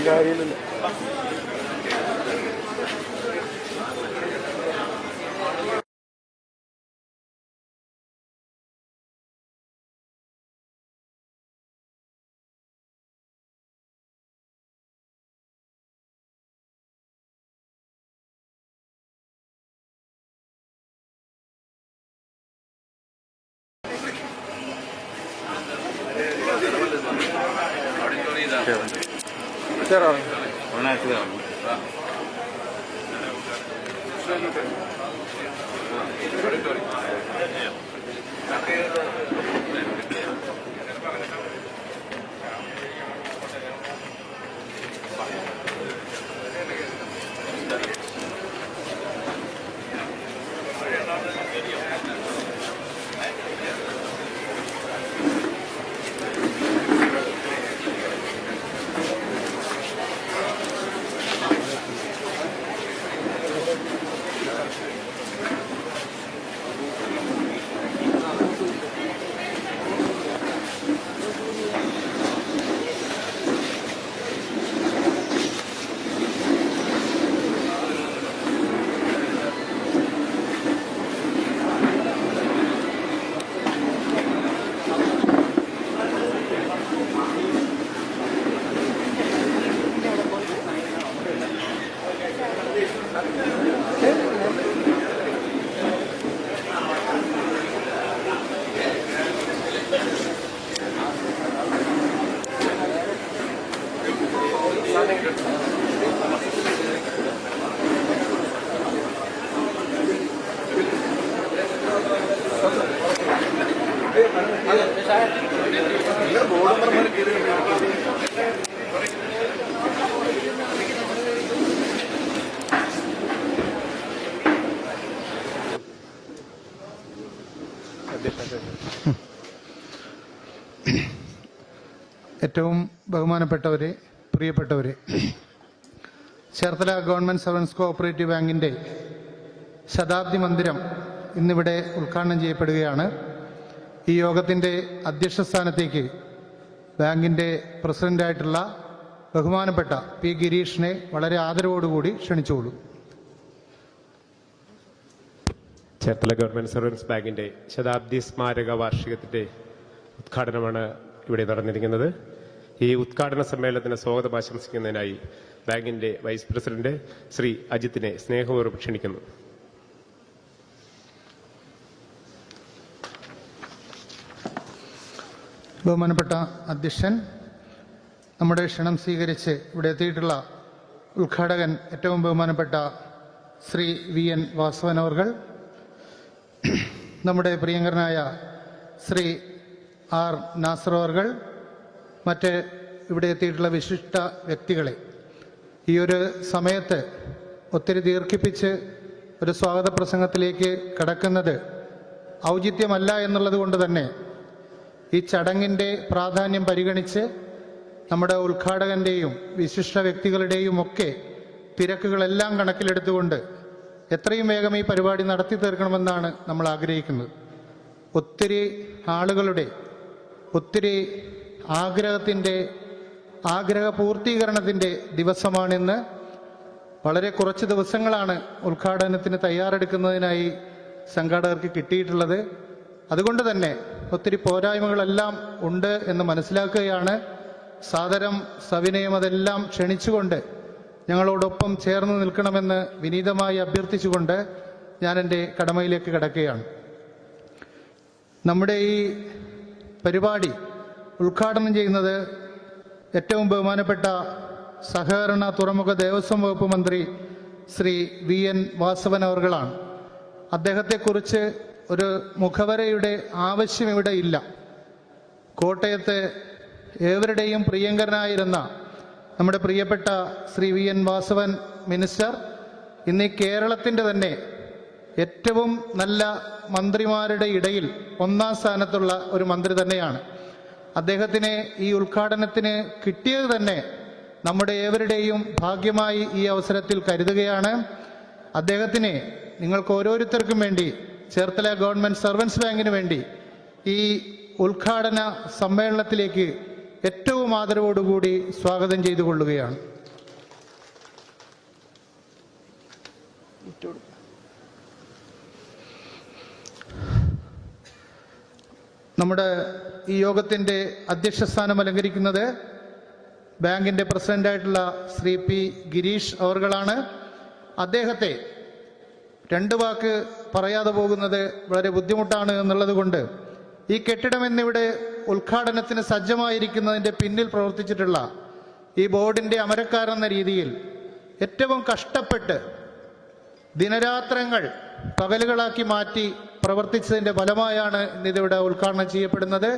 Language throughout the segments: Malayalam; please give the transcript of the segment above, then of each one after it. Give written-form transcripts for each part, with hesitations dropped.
കാര്യമില്ല. ഏറ്റവും ബഹുമാനപ്പെട്ടവരെ, പ്രിയപ്പെട്ടവരെ, ചേർത്തല ഗവൺമെൻറ് സർവൻസ് കോഓപ്പറേറ്റീവ് ബാങ്കിൻ്റെ ശതാബ്ദി മന്ദിരം ഇന്നിവിടെ ഉദ്ഘാടനം ചെയ്യപ്പെടുകയാണ്. ഈ യോഗത്തിൻ്റെ അധ്യക്ഷ സ്ഥാനത്തേക്ക് ബാങ്കിൻ്റെ പ്രസിഡൻ്റായിട്ടുള്ള ബഹുമാനപ്പെട്ട പി ഗിരീഷിനെ വളരെ ആദരവോടുകൂടി ക്ഷണിച്ചുകൊള്ളും. ചേർത്തല ഗവൺമെൻറ് സർവൻസ് ബാങ്കിൻ്റെ ശതാബ്ദി സ്മാരക വാർഷികത്തിൻ്റെ ഉദ്ഘാടനമാണ് ഇവിടെ നടന്നിരിക്കുന്നത്. ഈ ഉദ്ഘാടന സമ്മേളനത്തിന് സ്വാഗതം ആശംസിക്കുന്നതിനായി ബാങ്കിന്റെ വൈസ് പ്രസിഡന്റ് ശ്രീ അജിത്തിനെ സ്നേഹപൂർവ്വം ക്ഷണിക്കുന്നു. ബഹുമാനപ്പെട്ട അധ്യക്ഷൻ, നമ്മുടെ ക്ഷണം സ്വീകരിച്ച് ഇവിടെ എത്തിയിട്ടുള്ള ഉദ്ഘാടകൻ ഏറ്റവും ബഹുമാനപ്പെട്ട ശ്രീ വി എൻ വാസവൻ അവർകൾ, നമ്മുടെ പ്രിയങ്കരനായ ശ്രീ ആർ നാസർ അവർകൾ, മറ്റ് ഇവിടെ എത്തിയിട്ടുള്ള വിശിഷ്ട വ്യക്തികളെ, ഈ ഒരു സമയത്ത് ഒത്തിരി ദീർഘിപ്പിച്ച് ഒരു സ്വാഗത പ്രസംഗത്തിലേക്ക് കടക്കുന്നത് ഔചിത്യമല്ല എന്നുള്ളത് കൊണ്ട് തന്നെ ഈ ചടങ്ങിൻ്റെ പ്രാധാന്യം പരിഗണിച്ച് നമ്മുടെ ഉദ്ഘാടകൻ്റെയും വിശിഷ്ട വ്യക്തികളുടെയും ഒക്കെ തിരക്കുകളെല്ലാം കണക്കിലെടുത്തുകൊണ്ട് എത്രയും വേഗം ഈ പരിപാടി നടത്തി തീർക്കണമെന്നാണ് നമ്മൾ ആഗ്രഹിക്കുന്നത്. ഒത്തിരി ആളുകളുടെ ഒത്തിരി ആഗ്രഹ പൂർത്തീകരണത്തിൻ്റെ ദിവസമാണിന്ന്. വളരെ കുറച്ച് ദിവസങ്ങളാണ് ഉദ്ഘാടനത്തിന് തയ്യാറെടുക്കുന്നതിനായി സംഘാടകർക്ക് കിട്ടിയിട്ടുള്ളത്. അതുകൊണ്ട് തന്നെ ഒത്തിരി പോരായ്മകളെല്ലാം ഉണ്ട് എന്ന് മനസ്സിലാക്കുകയാണ്. സാദരം സവിനയം അതെല്ലാം ക്ഷണിച്ചുകൊണ്ട് ഞങ്ങളോടൊപ്പം ചേർന്ന് നിൽക്കണമെന്ന് വിനീതമായി അഭ്യർത്ഥിച്ചുകൊണ്ട് ഞാൻ എൻ്റെ കടമയിലേക്ക് കടക്കുകയാണ്. നമ്മുടെ ഈ പരിപാടി ഉദ്ഘാടനം ചെയ്യുന്നത് ഏറ്റവും ബഹുമാനപ്പെട്ട സഹകരണ തുറമുഖ ദേവസ്വം വകുപ്പ് മന്ത്രി ശ്രീ വി എൻ വാസവൻ അവർകളാണ്. അദ്ദേഹത്തെക്കുറിച്ച് ഒരു മുഖവരയുടെ ആവശ്യം ഇവിടെ ഇല്ല. കോട്ടയത്ത് ഏവരുടെയും പ്രിയങ്കരനായിരുന്ന നമ്മുടെ പ്രിയപ്പെട്ട Shri V N Vasavan minister ഇന്ന് ഈ കേരളത്തിൻ്റെ തന്നെ ഏറ്റവും നല്ല മന്ത്രിമാരുടെ ഇടയിൽ ഒന്നാം സ്ഥാനത്തുള്ള ഒരു മന്ത്രി തന്നെയാണ്. അദ്ദേഹത്തിന് ഈ ഉദ്ഘാടനത്തിന് കിട്ടിയത് തന്നെ നമ്മുടെ ഏവരുടെയും ഭാഗ്യമായി ഈ അവസരത്തിൽ കരുതുകയാണ്. അദ്ദേഹത്തിനെ നിങ്ങൾക്ക് ഓരോരുത്തർക്കും വേണ്ടി, ചേർത്തല ഗവൺമെൻറ് സർവൻസ് ബാങ്കിന് വേണ്ടി ഈ ഉദ്ഘാടന സമ്മേളനത്തിലേക്ക് ഏറ്റവും ആദരവോടുകൂടി സ്വാഗതം ചെയ്തു കൊള്ളുകയാണ്. നമ്മുടെ ഈ യോഗത്തിൻ്റെ അധ്യക്ഷസ്ഥാനം അലങ്കരിക്കുന്നത് ബാങ്കിൻ്റെ പ്രസിഡൻ്റായിട്ടുള്ള ശ്രീ പി ഗിരീഷ് അവർകളാണ്. അദ്ദേഹത്തെ രണ്ട് വാക്ക് പറയാതെ പോകുന്നത് വളരെ ബുദ്ധിമുട്ടാണ് എന്നുള്ളത് കൊണ്ട് ഈ കെട്ടിടം എന്നിവിടെ ഉദ്ഘാടനത്തിന് സജ്ജമായിരിക്കുന്നതിൻ്റെ പിന്നിൽ പ്രവർത്തിച്ചിട്ടുള്ള ഈ ബോർഡിൻ്റെ അമരക്കാരെന്ന രീതിയിൽ ഏറ്റവും കഷ്ടപ്പെട്ട് ദിനരാത്രങ്ങൾ പകലുകളാക്കി മാറ്റി പ്രവർത്തിച്ചതിൻ്റെ ഫലമായാണ് ഇന്നിതിവിടെ ഉദ്ഘാടനം ചെയ്യപ്പെടുന്നത്.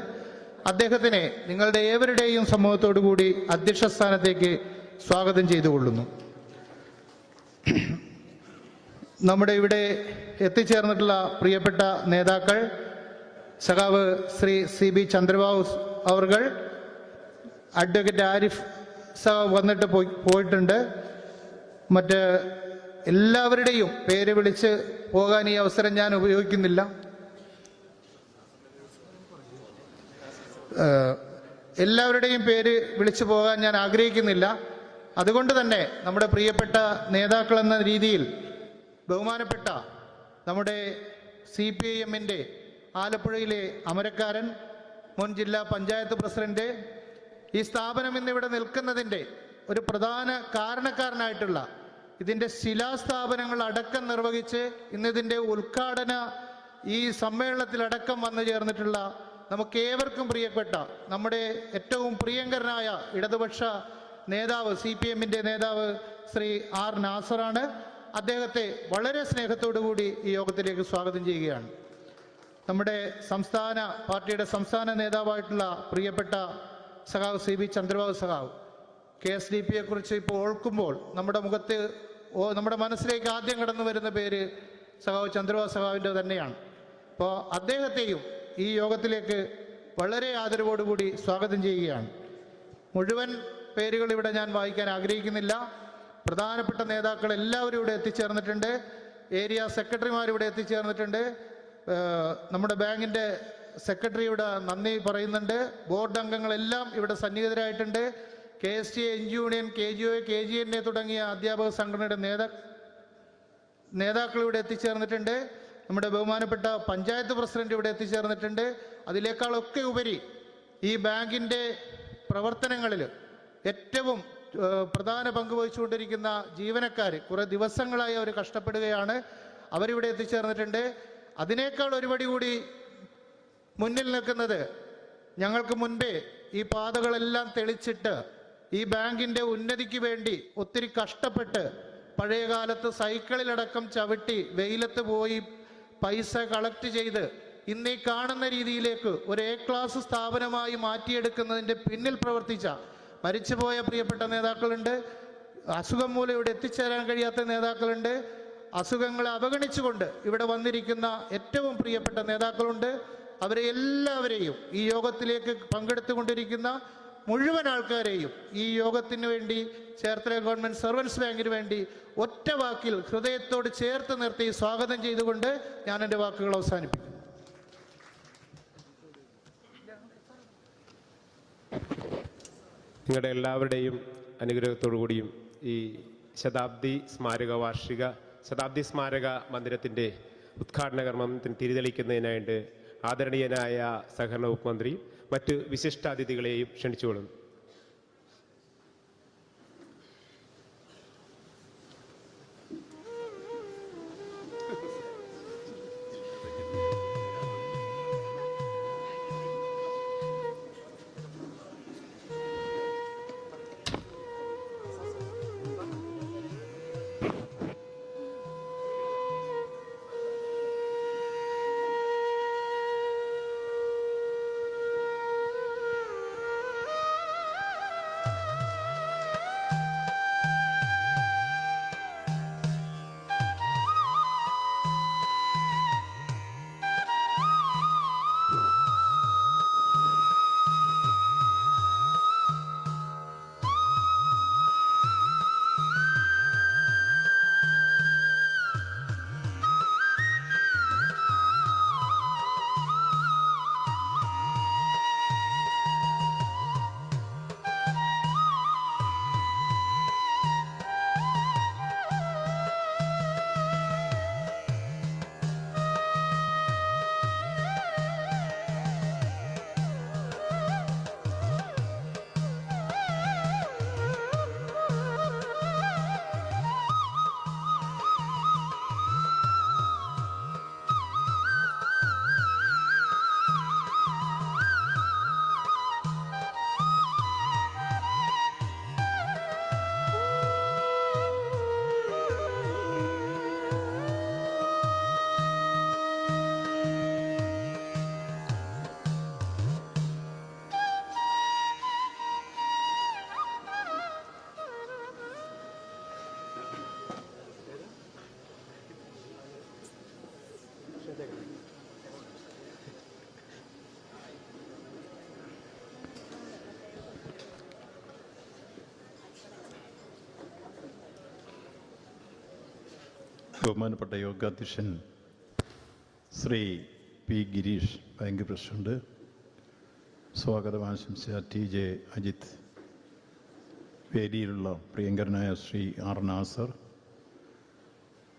അദ്ദേഹത്തിനെ നിങ്ങളുടെ ഏവരുടെയും സമൂഹത്തോടു കൂടി അധ്യക്ഷ സ്ഥാനത്തേക്ക് സ്വാഗതം ചെയ്തുകൊള്ളുന്നു. നമ്മുടെ ഇവിടെ എത്തിച്ചേർന്നിട്ടുള്ള പ്രിയപ്പെട്ട നേതാക്കൾ, സഖാവ് ശ്രീ CB ചന്ദ്രബാബു അവർകൾ, അഡ്വക്കേറ്റ് ആരിഫ് സഖാവ് വന്നിട്ട് പോയിട്ടുണ്ട്. മറ്റ് എല്ലാവരുടെയും പേര് വിളിച്ച് പോകാൻ ഈ അവസരം ഞാൻ ഉപയോഗിക്കുന്നില്ല. എല്ലാവരുടെയും പേര് വിളിച്ചു പോകാൻ ഞാൻ ആഗ്രഹിക്കുന്നില്ല. അതുകൊണ്ട് തന്നെ നമ്മുടെ പ്രിയപ്പെട്ട നേതാക്കൾ എന്ന രീതിയിൽ ബഹുമാനപ്പെട്ട നമ്മുടെ CPIM-ൻ്റെ ആലപ്പുഴയിലെ അമരക്കാരൻ, മുൻ ജില്ലാ പഞ്ചായത്ത് പ്രസിഡന്റ്, ഈ സ്ഥാപനം ഇന്നിവിടെ നിൽക്കുന്നതിൻ്റെ ഒരു പ്രധാന കാരണക്കാരനായിട്ടുള്ള ഇതിൻ്റെ ശിലാസ്ഥാപനങ്ങൾ അടക്കം നിർവഹിച്ച് ഇന്നിതിൻ്റെ ഉദ്ഘാടന ഈ സമ്മേളനത്തിലടക്കം വന്നു ചേർന്നിട്ടുള്ള നമുക്കേവർക്കും പ്രിയപ്പെട്ട നമ്മുടെ ഏറ്റവും പ്രിയങ്കരനായ ഇടതുപക്ഷ നേതാവ്, CPM-ൻ്റെ നേതാവ് ശ്രീ R നാസറാണ്. അദ്ദേഹത്തെ വളരെ സ്നേഹത്തോടു കൂടി ഈ യോഗത്തിലേക്ക് സ്വാഗതം ചെയ്യുകയാണ്. നമ്മുടെ സംസ്ഥാന പാർട്ടിയുടെ സംസ്ഥാന നേതാവായിട്ടുള്ള പ്രിയപ്പെട്ട സഖാവ് CB ചന്ദ്രബാബു സഖാവ്, KSDP-യെക്കുറിച്ച് ഇപ്പോൾ ഓർക്കുമ്പോൾ നമ്മുടെ മനസ്സിലേക്ക് ആദ്യം കടന്നു വരുന്ന പേര് സഖാവ് ചന്ദ്രബാബു സഖാവിൻ്റെ തന്നെയാണ്. അപ്പോൾ അദ്ദേഹത്തെയും ഈ യോഗത്തിലേക്ക് വളരെ ആദരവോടുകൂടി സ്വാഗതം ചെയ്യുകയാണ്. മുഴുവൻ പേരുകൾ ഇവിടെ ഞാൻ വായിക്കാൻ ആഗ്രഹിക്കുന്നില്ല. പ്രധാനപ്പെട്ട നേതാക്കൾ എല്ലാവരും ഇവിടെ എത്തിച്ചേർന്നിട്ടുണ്ട്. ഏരിയ സെക്രട്ടറിമാർ ഇവിടെ എത്തിച്ചേർന്നിട്ടുണ്ട്. നമ്മുടെ ബാങ്കിൻ്റെ സെക്രട്ടറി ഇവിടെ നന്ദി പറയുന്നുണ്ട്. ബോർഡ് അംഗങ്ങളെല്ലാം ഇവിടെ സന്നിഹിതരായിട്ടുണ്ട്. KSTA, യൂണിയൻ, KGOA, KGNA തുടങ്ങിയ അധ്യാപക സംഘടനയുടെ നേതാക്കൾ ഇവിടെ എത്തിച്ചേർന്നിട്ടുണ്ട്. നമ്മുടെ ബഹുമാനപ്പെട്ട പഞ്ചായത്ത് പ്രസിഡന്റ് ഇവിടെ എത്തിച്ചേർന്നിട്ടുണ്ട്. അതിനേക്കാളൊക്കെ ഉപരി ഈ ബാങ്കിൻ്റെ പ്രവർത്തനങ്ങളിൽ ഏറ്റവും പ്രധാന പങ്ക് വഹിച്ചുകൊണ്ടിരിക്കുന്ന ജീവനക്കാർ, കുറേ ദിവസങ്ങളായി അവർ കഷ്ടപ്പെടുകയാണ്, അവരിവിടെ എത്തിച്ചേർന്നിട്ടുണ്ട്. അതിനേക്കാൾ ഒരുപടി കൂടി മുന്നിൽ നിൽക്കുന്നത്, ഞങ്ങൾക്ക് മുൻപേ ഈ പാതകളെല്ലാം തെളിച്ചിട്ട് ഈ ബാങ്കിൻ്റെ ഉന്നതിക്ക് വേണ്ടി ഒത്തിരി കഷ്ടപ്പെട്ട് പഴയകാലത്ത് സൈക്കിളിലടക്കം ചവിട്ടി വെയിലത്ത് പോയി പൈസ കളക്ട് ചെയ്ത് ഇന്ന് ഈ കാണുന്ന രീതിയിലേക്ക് ഒരു A ക്ലാസ് സ്ഥാപനമായി മാറ്റിയെടുക്കുന്നതിൻ്റെ പിന്നിൽ പ്രവർത്തിച്ച മരിച്ചുപോയ പ്രിയപ്പെട്ട നേതാക്കളുണ്ട്. അസുഖം മൂലം ഇവിടെ എത്തിച്ചേരാൻ കഴിയാത്ത നേതാക്കളുണ്ട്. അസുഖങ്ങളെ അവഗണിച്ചുകൊണ്ട് ഇവിടെ വന്നിരിക്കുന്ന ഏറ്റവും പ്രിയപ്പെട്ട നേതാക്കളുണ്ട്. അവരെ എല്ലാവരെയും, ഈ യോഗത്തിലേക്ക് പങ്കെടുത്തുകൊണ്ടിരിക്കുന്ന മുഴുവൻ ആൾക്കാരെയും ഈ യോഗത്തിന് വേണ്ടി, ചേർത്തല ഗവൺമെൻറ് സർവൻസ് ബാങ്കിന് വേണ്ടി ഒറ്റ വാക്കിൽ ഹൃദയത്തോട് ചേർത്ത് നിർത്തി സ്വാഗതം ചെയ്തുകൊണ്ട് ഞാൻ എൻ്റെ വാക്കുകൾ അവസാനിപ്പിക്കും. നിങ്ങളുടെ എല്ലാവരുടെയും അനുഗ്രഹത്തോടു കൂടിയും ഈ ശതാബ്ദി സ്മാരക മന്ദിരത്തിൻ്റെ ഉദ്ഘാടന കർമ്മത്തിന് തിരിതെളിക്കുന്നതിനായിട്ട് ആദരണീയനായ സഹകരണ വകുപ്പ് മന്ത്രി മറ്റ് വിശിഷ്ടാതിഥികളെയും ക്ഷണിച്ചുകൊള്ളുന്നു. ബഹുമാനപ്പെട്ട യോഗാധ്യക്ഷൻ Shri P Girish, bank president, സ്വാഗതം ആശംസിച്ച ടി ജെ അജിത്, വേദിയിലുള്ള പ്രിയങ്കരനായ ശ്രീ ആർ നാസർ,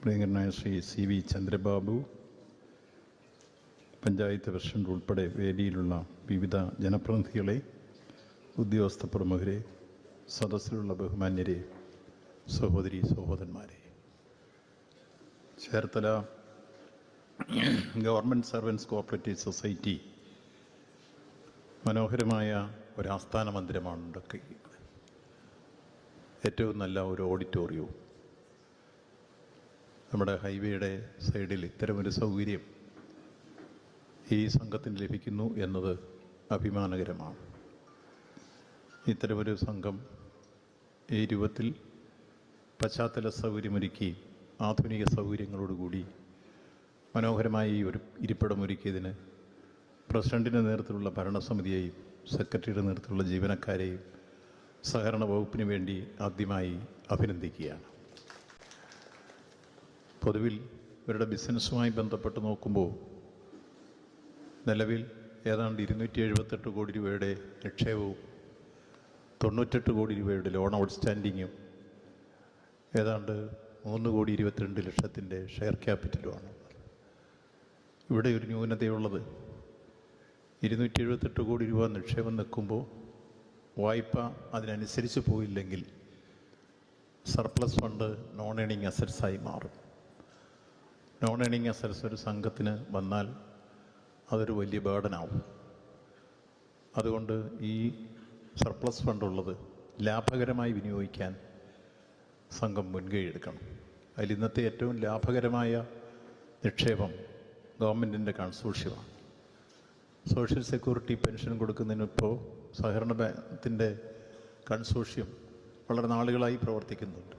പ്രിയങ്കരനായ Shri C V Chandrababu, panchayat president ഉൾപ്പെടെ വേദിയിലുള്ള വിവിധ ജനപ്രതിനിധികളെ, ഉദ്യോഗസ്ഥ പ്രമുഖരെ, സദസ്സിലുള്ള ബഹുമാന്യരെ, സഹോദരി സഹോദരന്മാരെ, Cherthala government servants cooperative society മനോഹരമായ ഒരു ആസ്ഥാന മന്ദിരമാണ് ഉണ്ടാക്കിയിരിക്കുന്നത്. ഏറ്റവും നല്ല ഒരു ഓഡിറ്റോറിയവും. നമ്മുടെ ഹൈവേയുടെ സൈഡിൽ ഇത്തരമൊരു സൗകര്യം ഈ സംഘത്തിന് ലഭിക്കുന്നു എന്നത് അഭിമാനകരമാണ്. ഇത്തരമൊരു സംഘം ഈ രൂപത്തിൽ പശ്ചാത്തല സൗകര്യമൊരുക്കി ആധുനിക സൗകര്യങ്ങളോടുകൂടി മനോഹരമായി ഒരു ഇരിപ്പിടം ഒരുക്കിയതിന് പ്രസിഡന്റിൻ്റെ നേതൃത്വത്തിലുള്ള ഭരണസമിതിയെയും സെക്രട്ടറിയുടെ നേതൃത്വത്തിലുള്ള ജീവനക്കാരെയും സഹകരണ വകുപ്പിന് വേണ്ടി ആദ്യമായി അഭിനന്ദിക്കുകയാണ്. പൊതുവിൽ ഇവരുടെ ബിസിനസ്സുമായി ബന്ധപ്പെട്ട് നോക്കുമ്പോൾ നിലവിൽ ഏതാണ്ട് 278 കോടി രൂപയുടെ നിക്ഷേപവും 98 കോടി രൂപയുടെ ലോൺ ഔട്ട്സ്റ്റാൻഡിങ്ങും ഏതാണ്ട് 3,22,00,000 ഷെയർ ക്യാപിറ്റലുമാണ്. ഇവിടെ ഒരു ന്യൂനതയുള്ളത് 278 കോടി രൂപ നിക്ഷേപം നിൽക്കുമ്പോൾ വായ്പ അതിനനുസരിച്ച് പോയില്ലെങ്കിൽ സർപ്ലസ് ഫണ്ട് നോൺ ഏണിംഗ് അസറ്റ്സായി മാറും. നോൺ ഏണിംഗ് അസറ്റ്സ് ഒരു സംഘത്തിന് വന്നാൽ അതൊരു വലിയ ബേർഡനാവും. അതുകൊണ്ട് ഈ സർപ്ലസ് ഫണ്ടുള്ളത് ലാഭകരമായി വിനിയോഗിക്കാൻ സംഘം മുൻകൈ എടുക്കണം. അതിൽ ഇന്നത്തെ ഏറ്റവും ലാഭകരമായ നിക്ഷേപം ഗവൺമെൻറ്റിൻ്റെ കൺസോർഷ്യമാണ്. സോഷ്യൽ സെക്യൂരിറ്റി പെൻഷൻ കൊടുക്കുന്നതിനിപ്പോൾ സഹകരണ ബാങ്കിൻ്റെ കൺസോർഷ്യം വളരെ നാളുകളായി പ്രവർത്തിക്കുന്നുണ്ട്.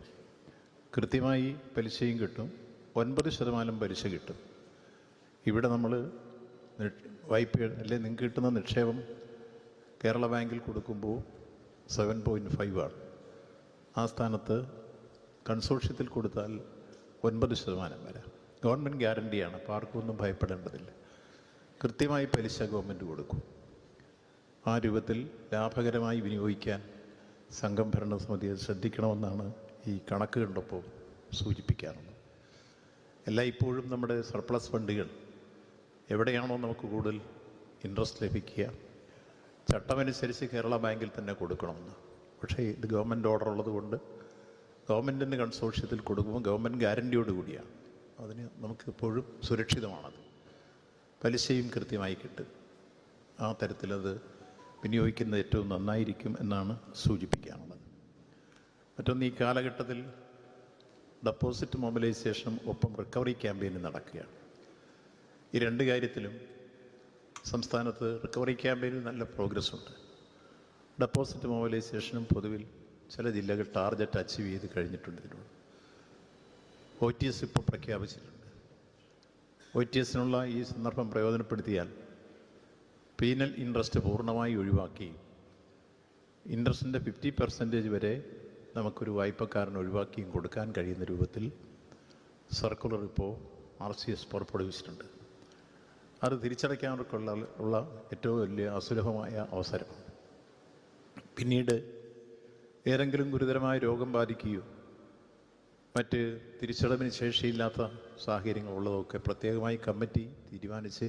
കൃത്യമായി പലിശയും കിട്ടും, 9% പലിശ കിട്ടും. ഇവിടെ നമ്മൾ വായ്പ അല്ലെങ്കിൽ നിങ്ങൾക്ക് കിട്ടുന്ന നിക്ഷേപം കേരള ബാങ്കിൽ കൊടുക്കുമ്പോൾ 7.5 ആണ്. ആ സ്ഥാനത്ത് കൺസോർഷ്യത്തിൽ കൊടുത്താൽ 9% വരെ. ഗവൺമെൻറ് ഗ്യാരണ്ടിയാണ്, അപ്പോൾ ആർക്കും ഒന്നും ഭയപ്പെടേണ്ടതില്ല. കൃത്യമായി പലിശ ഗവൺമെൻറ് കൊടുക്കും. ആ രൂപത്തിൽ ലാഭകരമായി വിനിയോഗിക്കാൻ സംഘം ഭരണസമിതിയെ ശ്രദ്ധിക്കണമെന്നാണ് ഈ കണക്ക് കണ്ടപ്പോൾ സൂചിപ്പിക്കാറുള്ളത്. ഇപ്പോഴും നമ്മുടെ സർപ്ലസ് ഫണ്ടുകൾ എവിടെയാണോ നമുക്ക് കൂടുതൽ ഇൻട്രസ്റ്റ് ലഭിക്കുക, ചട്ടമനുസരിച്ച് കേരള ബാങ്കിൽ തന്നെ കൊടുക്കണമെന്ന്. പക്ഷേ ഇത് ഗവൺമെൻറ് ഓർഡർ ഉള്ളതുകൊണ്ട് ഗവൺമെൻറ്റിൻ്റെ കൺസോർഷ്യത്തിൽ കൊടുക്കുമ്പോൾ ഗവൺമെൻറ് ഗ്യാരണ്ടിയോട് കൂടിയാണ്. അതിന് നമുക്കെപ്പോഴും സുരക്ഷിതമാണത്. പലിശയും കൃത്യമായി കിട്ടും. ആ തരത്തിലത് വിനിയോഗിക്കുന്നത് ഏറ്റവും നന്നായിരിക്കും എന്നാണ് സൂചിപ്പിക്കാനുള്ളത്. മറ്റൊന്ന്, ഈ കാലഘട്ടത്തിൽ ഡെപ്പോസിറ്റ് മൊബിലൈസേഷൻ ഒപ്പം റിക്കവറി ക്യാമ്പയിൻ നടക്കുകയാണ്. ഈ രണ്ട് കാര്യത്തിലും സംസ്ഥാനത്ത് റിക്കവറി ക്യാമ്പയിനിൽ നല്ല പ്രോഗ്രസ് ഉണ്ട്. ഡെപ്പോസിറ്റ് മൊബിലൈസേഷനും പൊതുവിൽ ചില ജില്ലകൾ ടാർഗറ്റ് അച്ചീവ് ചെയ്ത് കഴിഞ്ഞിട്ടുണ്ട്. ഇതിനോട് OTS ഇപ്പോൾ പ്രഖ്യാപിച്ചിട്ടുണ്ട്. OTSനുള്ള ഈ സന്ദർഭം പ്രയോജനപ്പെടുത്തിയാൽ പീനൽ ഇൻട്രസ്റ്റ് പൂർണ്ണമായി ഒഴിവാക്കി ഇൻട്രസ്റ്റിൻ്റെ 50% വരെ നമുക്കൊരു വായ്പക്കാരന് ഒഴിവാക്കിയും കൊടുക്കാൻ കഴിയുന്ന രൂപത്തിൽ സർക്കുലർ ഇപ്പോൾ RCS പുറപ്പെടുവിച്ചിട്ടുണ്ട്. അത് തിരിച്ചടയ്ക്കാനുള്ള ഏറ്റവും വലിയ അസുലഭമായ അവസരമാണ്. പിന്നീട് ഏതെങ്കിലും ഗുരുതരമായ രോഗം ബാധിക്കുകയോ മറ്റ് തിരിച്ചടവിന് ശേഷിയില്ലാത്ത സാഹചര്യങ്ങളുള്ളതൊക്കെ പ്രത്യേകമായി കമ്മിറ്റി തീരുമാനിച്ച്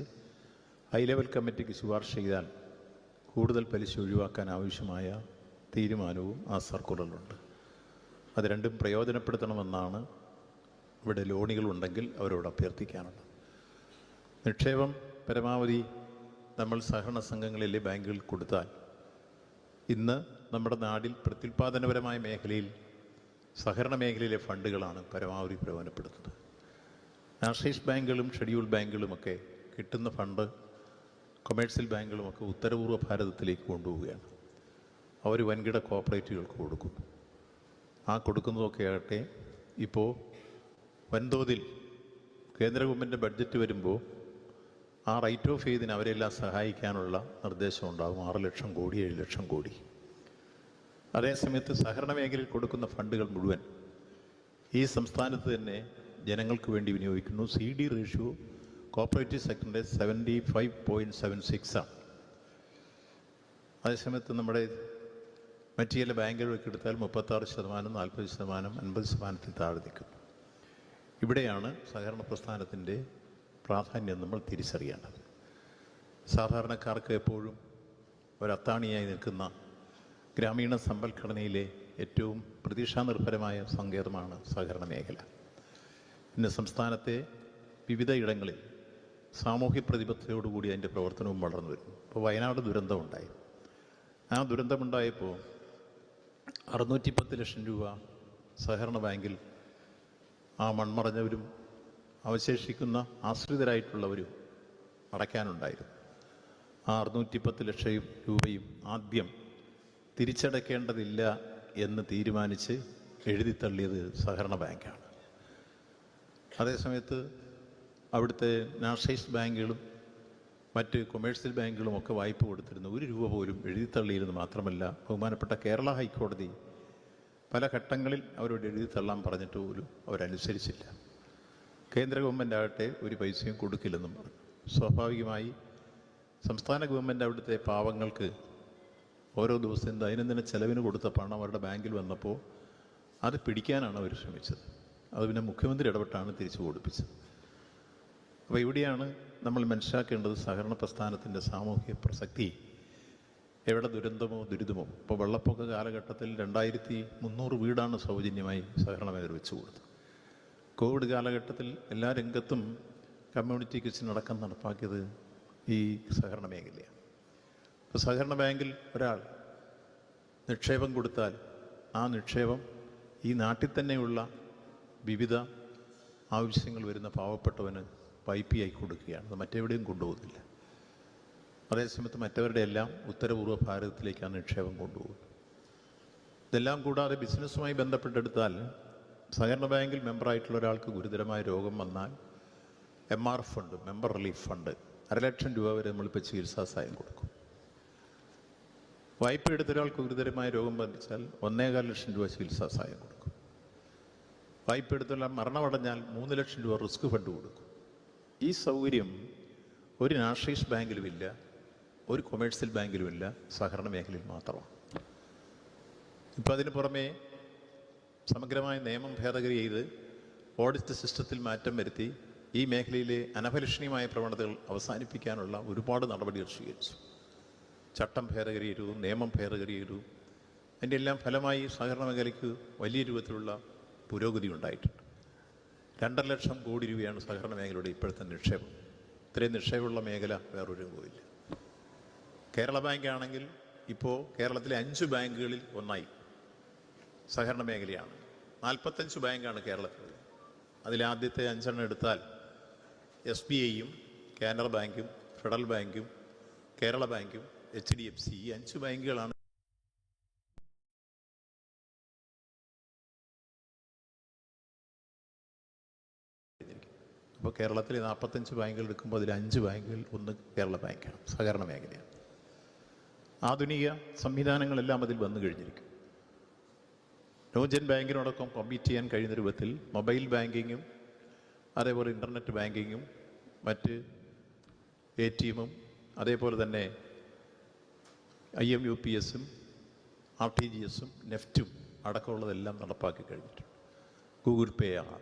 ഹൈ ലെവൽ കമ്മിറ്റിക്ക് ശുപാർശ ചെയ്താൽ കൂടുതൽ പലിശ ഒഴിവാക്കാൻ ആവശ്യമായ തീരുമാനവും ആ സർക്കുലറിലുണ്ട്. അത് രണ്ടും പ്രയോജനപ്പെടുത്തണമെന്നാണ് ഇവിടെ ലോണുകളുണ്ടെങ്കിൽ അവരോട് അഭ്യർത്ഥിക്കാനുള്ളത്. നിക്ഷേപം പരമാവധി നമ്മൾ സഹകരണ സംഘങ്ങളിലെ ബാങ്കുകൾ കൊടുത്താൽ ഇന്ന് നമ്മുടെ നാട്ടിൽ പ്രത്യുൽപാദനപരമായ മേഖലയിൽ സഹകരണ മേഖലയിലെ ഫണ്ടുകളാണ് പരമാവധി പ്രയോജനപ്പെടുത്തുന്നത്. നാഷണലൈസ്ഡ് ബാങ്കുകളും ഷെഡ്യൂൾ ബാങ്കുകളുമൊക്കെ കിട്ടുന്ന ഫണ്ട് കൊമേഴ്സ്യൽ ബാങ്കുകളുമൊക്കെ ഉത്തരപൂർവ്വ ഭാരതത്തിലേക്ക് കൊണ്ടുപോവുകയാണ്. അവർ വൻകിട കോപ്പറേറ്റീവുകൾക്ക് കൊടുക്കുന്നു. ആ കൊടുക്കുന്നതൊക്കെ ആകട്ടെ ഇപ്പോൾ വൻതോതിൽ കേന്ദ്ര ഗവൺമെൻറ് ബഡ്ജറ്റ് വരുമ്പോൾ ആ റൈറ്റ് ഓഫ് ചെയ്തിന് അവരെല്ലാം സഹായിക്കാനുള്ള നിർദ്ദേശം ഉണ്ടാകും. 6 ലക്ഷം കോടി 7 ലക്ഷം കോടി. അതേസമയത്ത് സഹകരണ മേഖലയിൽ കൊടുക്കുന്ന ഫണ്ടുകൾ മുഴുവൻ ഈ സംസ്ഥാനത്ത് തന്നെ ജനങ്ങൾക്ക് വേണ്ടി വിനിയോഗിക്കുന്നു. CD റേഷ്യോ കോപ്പറേറ്റീവ് സെക്ടറിൻ്റെ 75.76 ആണ്. അതേസമയത്ത് നമ്മുടെ മറ്റ് ചില ബാങ്കുകളൊക്കെ എടുത്താൽ 36%, 40%, 50%-ത്തിൽ താഴെ നിൽക്കുന്നു. ഇവിടെയാണ് സഹകരണ പ്രസ്ഥാനത്തിൻ്റെ പ്രാധാന്യം നമ്മൾ തിരിച്ചറിയേണ്ടത്. സാധാരണക്കാർക്ക് എപ്പോഴും ഒരത്താണിയായി നിൽക്കുന്ന ഗ്രാമീണ സമ്പദ്ഘടനയിലെ ഏറ്റവും പ്രതീക്ഷാനിർഭരമായ സങ്കേതമാണ് സഹകരണ മേഖല. ഇന്ന് സംസ്ഥാനത്തെ വിവിധ ഇടങ്ങളിൽ സാമൂഹ്യ പ്രതിബദ്ധതയോടുകൂടി അതിൻ്റെ പ്രവർത്തനവും വളർന്നു വരുന്നു. ഇപ്പോൾ വയനാട് ദുരന്തമുണ്ടായി. ആ ദുരന്തമുണ്ടായപ്പോൾ 610 ലക്ഷം രൂപ സഹകരണ ബാങ്കിൽ ആ മൺമറഞ്ഞവരും അവശേഷിക്കുന്ന ആശ്രിതരായിട്ടുള്ളവരും അടയ്ക്കാനുണ്ടായിരുന്നു. ആ 610 ലക്ഷം രൂപയും ആദ്യം തിരിച്ചടയ്ക്കേണ്ടതില്ല എന്ന് തീരുമാനിച്ച് എഴുതിത്തള്ളിയത് സഹകരണ ബാങ്കാണ്. അതേസമയത്ത് അവിടുത്തെ നാഷണലൈസ്ഡ് ബാങ്കുകളും മറ്റ് കൊമേഴ്സ്യൽ ബാങ്കുകളും ഒക്കെ വായ്പ കൊടുത്തിരുന്നു. 1 രൂപ പോലും എഴുതിത്തള്ളിയിരുന്നു. മാത്രമല്ല, ബഹുമാനപ്പെട്ട കേരള ഹൈക്കോടതി പല ഘട്ടങ്ങളിൽ അവരോട് എഴുതിത്തള്ളാൻ പറഞ്ഞിട്ട് പോലും അവരനുസരിച്ചില്ല. കേന്ദ്ര ഗവൺമെൻറ് ആകട്ടെ 1 പൈസയും കൊടുക്കില്ലെന്നും പറഞ്ഞു. സ്വാഭാവികമായി സംസ്ഥാന ഗവൺമെൻറ് അവിടുത്തെ പാവങ്ങൾക്ക് ഓരോ ദിവസവും ദൈനംദിന ചെലവിന് കൊടുത്ത പണം അവരുടെ ബാങ്കിൽ വന്നപ്പോൾ അത് പിടിക്കാനാണ് അവർ ശ്രമിച്ചത്. അത് പിന്നെ മുഖ്യമന്ത്രി ഇടപെട്ടാണ് തിരിച്ചു കൊടുപ്പിച്ചത്. അപ്പോൾ ഇവിടെയാണ് നമ്മൾ മനസ്സിലാക്കേണ്ടത് സഹകരണ പ്രസ്ഥാനത്തിൻ്റെ സാമൂഹ്യ പ്രസക്തി. എവിടെ ദുരന്തമോ ദുരിതമോ, ഇപ്പോൾ വെള്ളപ്പൊക്ക കാലഘട്ടത്തിൽ 2300 വീടാണ് സൗജന്യമായി സഹകരണ മേഖല വെച്ചു കൊടുത്തത്. കോവിഡ് കാലഘട്ടത്തിൽ എല്ലാ രംഗത്തും കമ്മ്യൂണിറ്റി കിച്ചൺ അടക്കം നടപ്പാക്കിയത് ഈ സഹകരണ മേഖലയാണ്. ഇപ്പോൾ സഹകരണ ബാങ്കിൽ ഒരാൾ നിക്ഷേപം കൊടുത്താൽ ആ നിക്ഷേപം ഈ നാട്ടിൽ തന്നെയുള്ള വിവിധ ആവശ്യങ്ങൾ വരുന്ന പാവപ്പെട്ടവന് വായ്പയായി കൊടുക്കുകയാണ്. അത് മറ്റെവിടെയും കൊണ്ടുപോകുന്നില്ല. അതേസമയത്ത് മറ്റവരുടെ എല്ലാം ഉത്തരപൂർവ്വ ഭാരതത്തിലേക്ക് ആ നിക്ഷേപം കൊണ്ടുപോകും. ഇതെല്ലാം കൂടാതെ ബിസിനസ്സുമായി ബന്ധപ്പെട്ടെടുത്താൽ സഹകരണ ബാങ്കിൽ മെമ്പറായിട്ടുള്ള ഒരാൾക്ക് ഗുരുതരമായ രോഗം വന്നാൽ MR fund, member relief fund 1,00,000 രൂപ വരെ നമ്മളിപ്പോൾ ചികിത്സാ സഹായം കൊടുക്കും. വായ്പ എടുത്ത ഒരാൾക്ക് ഗുരുതരമായ രോഗം ബാധിച്ചാൽ 1,15 ലക്ഷം രൂപ ചികിത്സാ സഹായം കൊടുക്കും. വായ്പ എടുത്തൊരാൾ മരണമടഞ്ഞാൽ 3 ലക്ഷം രൂപ റിസ്ക് ഫണ്ട് കൊടുക്കും. ഈ സൗകര്യം ഒരു നാഷണലൈസ്ഡ് ബാങ്കിലുമില്ല, ഒരു കൊമേഴ്സ്യൽ ബാങ്കിലുമില്ല, സഹകരണ മേഖലയിൽ മാത്രമാണ്. ഇപ്പോൾ അതിന് പുറമെ സമഗ്രമായ നിയമം ഭേദഗതി ചെയ്ത് ഓഡിറ്റ് സിസ്റ്റത്തിൽ മാറ്റം വരുത്തി ഈ മേഖലയിലെ അനഭിലഷണീയമായ പ്രവണതകൾ അവസാനിപ്പിക്കാനുള്ള ഒരുപാട് നടപടികൾ സ്വീകരിച്ചു. ചട്ടം ഭേദഗതി ചെയ്തു, നിയമം ഭേദഗതി ചെയ്തു. അതിൻ്റെ എല്ലാം ഫലമായി സഹകരണ മേഖലയ്ക്ക് വലിയ രൂപത്തിലുള്ള പുരോഗതി ഉണ്ടായിട്ടുണ്ട്. 2.5 ലക്ഷം കോടി രൂപയാണ് സഹകരണ മേഖലയുടെ ഇപ്പോഴത്തെ നിക്ഷേപം. ഇത്രയും നിക്ഷേപമുള്ള മേഖല വേറൊരു പോയില്ല. കേരള ബാങ്കാണെങ്കിൽ ഇപ്പോൾ കേരളത്തിലെ 5 ബാങ്കുകളിൽ ഒന്നായി സഹകരണ മേഖലയാണ്. 45 ബാങ്കാണ് കേരളത്തിൽ. അതിലാദ്യത്തെ 5 എടുത്താൽ SBIയും കാനറ ബാങ്കും ഫെഡറൽ ബാങ്കും കേരള ബാങ്കും HDFC, ഈ 5 ബാങ്കുകളാണ്. അപ്പോൾ കേരളത്തിലെ 45 ബാങ്കുകൾ എടുക്കുമ്പോൾ അതിൽ 5 ബാങ്കുകൾ ഒന്ന് കേരള ബാങ്കാണ്, സഹകരണ മേഖലയാണ്. ആധുനിക സംവിധാനങ്ങളെല്ലാം അതിൽ വന്നു കഴിഞ്ഞിരിക്കും. നോജൻ ബാങ്കിനോടൊപ്പം കോമ്പീറ്റ് ചെയ്യാൻ കഴിയുന്ന രൂപത്തിൽ മൊബൈൽ ബാങ്കിങ്ങും അതേപോലെ ഇൻ്റർനെറ്റ് ബാങ്കിങ്ങും മറ്റ് ATMും അതേപോലെ തന്നെ IMUPSും RTGSും നെഫ്റ്റും അടക്കമുള്ളതെല്ലാം നടപ്പാക്കി കഴിഞ്ഞിട്ടുണ്ട്. ഗൂഗിൾ പേ ആണ്.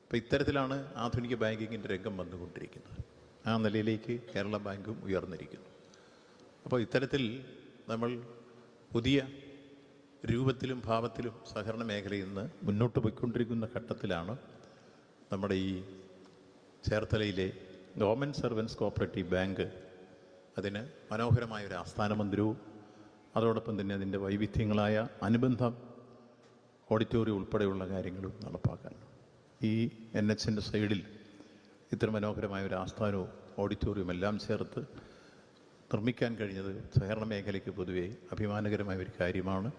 അപ്പോൾ ഇത്തരത്തിലാണ് ആധുനിക ബാങ്കിങ്ങിൻ്റെ രംഗം വന്നുകൊണ്ടിരിക്കുന്നത്. ആ നിലയിലേക്ക് കേരള ബാങ്കും ഉയർന്നിരിക്കുന്നു. അപ്പോൾ ഇത്തരത്തിൽ നമ്മൾ പുതിയ രൂപത്തിലും ഭാവത്തിലും സഹകരണ മേഖലയിൽ നിന്ന് മുന്നോട്ട് പോയിക്കൊണ്ടിരിക്കുന്ന ഘട്ടത്തിലാണ് നമ്മുടെ ഈ ചേർത്തലയിലെ ഗവൺമെൻറ് സർവൻസ് കോപ്പറേറ്റീവ് ബാങ്ക് അതിന് മനോഹരമായൊരു ആസ്ഥാന മന്ദിരവും അതോടൊപ്പം തന്നെ അതിൻ്റെ വൈവിധ്യങ്ങളായ അനുബന്ധ ഓഡിറ്റോറിയം ഉൾപ്പെടെയുള്ള കാര്യങ്ങളും നടപ്പാക്കാൻ ഈ NHൻ്റെ സൈഡിൽ ഇത്ര മനോഹരമായ ഒരു ആസ്ഥാനവും ഓഡിറ്റോറിയം എല്ലാം ചേർത്ത് നിർമ്മിക്കാൻ കഴിഞ്ഞത് സഹകരണ മേഖലയ്ക്ക് പൊതുവെ അഭിമാനകരമായ ഒരു കാര്യമാണ്.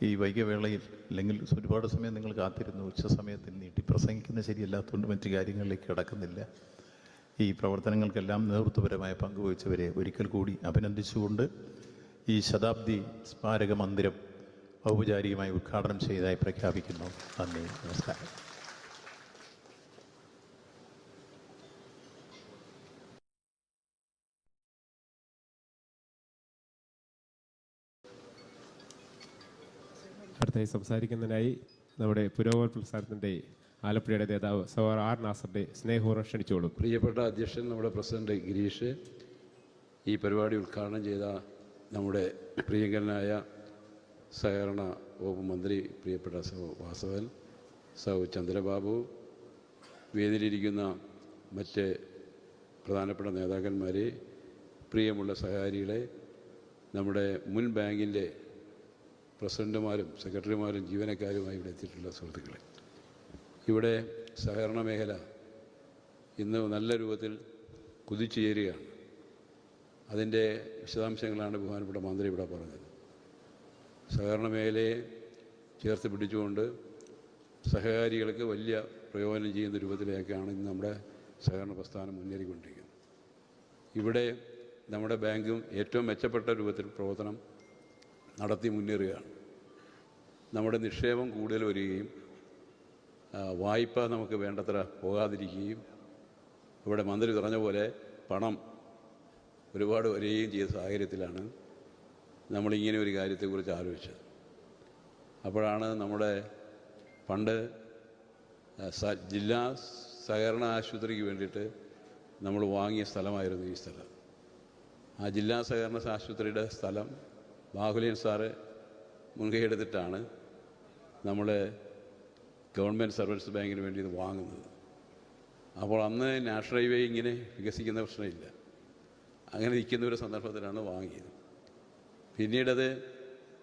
ഈ വൈകിയവേളയിൽ അല്ലെങ്കിൽ ഒരുപാട് സമയം നിങ്ങൾ കാത്തിരുന്നു, ഉച്ച സമയത്തിൽ നീട്ടി പ്രസംഗിക്കുന്ന ശരിയല്ലാത്തതുകൊണ്ട് മറ്റു കാര്യങ്ങളിലേക്ക് കടക്കുന്നില്ല. ഈ പ്രവർത്തനങ്ങൾക്കെല്ലാം നേതൃത്വപരമായ പങ്കുവഹിച്ചവരെ ഒരിക്കൽ കൂടി അഭിനന്ദിച്ചുകൊണ്ട് ഈ ശതാബ്ദി സ്മാരക മന്ദിരം ഔപചാരികമായി ഉദ്ഘാടനം ചെയ്തതായി പ്രഖ്യാപിക്കുന്നു. നന്ദി, നമസ്കാരം. അടുത്തായി സംസാരിക്കുന്നതിനായി നമ്മുടെ പുരോഗമന പ്രസ്ഥാനത്തിൻ്റെ ആലപ്പുഴയുടെ നേതാവ് സവാർ ആർ നാസറിന്റെ സ്നേഹപൂർവ്വം ക്ഷണിച്ചോളും. പ്രിയപ്പെട്ട അധ്യക്ഷൻ നമ്മുടെ പ്രസിഡന്റ് ഗിരീഷ്, ഈ പരിപാടി ഉദ്ഘാടനം ചെയ്ത നമ്മുടെ പ്രിയങ്കരനായ സഹകരണ വകുപ്പ് മന്ത്രി പ്രിയപ്പെട്ട വാസവൻ, ചന്ദ്രബാബു, വേദിയിലിരിക്കുന്ന മറ്റ് പ്രധാനപ്പെട്ട നേതാക്കന്മാരെ, പ്രിയമുള്ള സഹകാരികളെ, നമ്മുടെ മുൻ ബാങ്കിൻ്റെ പ്രസിഡന്റുമാരും സെക്രട്ടറിമാരും ജീവനക്കാരുമായി ഇവിടെ എത്തിയിട്ടുള്ള സുഹൃത്തുക്കളെ, ഇവിടെ സഹകരണ മേഖല ഇന്ന് നല്ല രൂപത്തിൽ കുതിച്ചുയരുകയാണ്. അതിൻ്റെ വിശദാംശങ്ങളാണ് ബഹുമാനപ്പെട്ട മന്ത്രി ഇവിടെ പറഞ്ഞത്. സഹകരണ മേഖലയെ ചേർത്ത് പിടിച്ചുകൊണ്ട് സഹകാരികൾക്ക് വലിയ പ്രയോജനം ചെയ്യുന്ന രൂപത്തിലേക്കാണ് ഇന്ന് നമ്മുടെ സഹകരണ പ്രസ്ഥാനം മുന്നേറിക്കൊണ്ടിരിക്കുന്നത്. ഇവിടെ നമ്മുടെ ബാങ്കും ഏറ്റവും മെച്ചപ്പെട്ട രൂപത്തിൽ പ്രവർത്തനം നടത്തി മുന്നേറുകയാണ്. നമ്മുടെ നിക്ഷേപം കൂടുതൽ വരികയും വായ്പ നമുക്ക് വേണ്ടത്ര പോകാതിരിക്കുകയും, ഇവിടെ മന്ത്രി പറഞ്ഞ പോലെ പണം ഒരുപാട് വരികയും ചെയ്ത സാഹചര്യത്തിലാണ് നമ്മളിങ്ങനെ ഒരു കാര്യത്തെക്കുറിച്ച് ആലോചിച്ചത്. അപ്പോഴാണ് നമ്മുടെ പണ്ട് ജില്ലാ സഹകരണ ആശുപത്രിക്ക് വേണ്ടിയിട്ട് നമ്മൾ വാങ്ങിയ സ്ഥലമായിരുന്നു ഈ സ്ഥലം. ആ ജില്ലാ സഹകരണ ആശുപത്രിയുടെ സ്ഥലം ബാഹുലേൻ സാറ് മുൻകൈ എടുത്തിട്ടാണ് നമ്മൾ ഗവൺമെൻറ് സർവീസ് ബാങ്കിന് വേണ്ടി ഇത് വാങ്ങുന്നത്. അപ്പോൾ അന്ന് നാഷണൽ ഹൈവേ ഇങ്ങനെ വികസിക്കുന്ന പ്രശ്നമില്ല. അങ്ങനെ നിൽക്കുന്ന ഒരു സന്ദർഭത്തിലാണ് വാങ്ങിയത്. പിന്നീടത്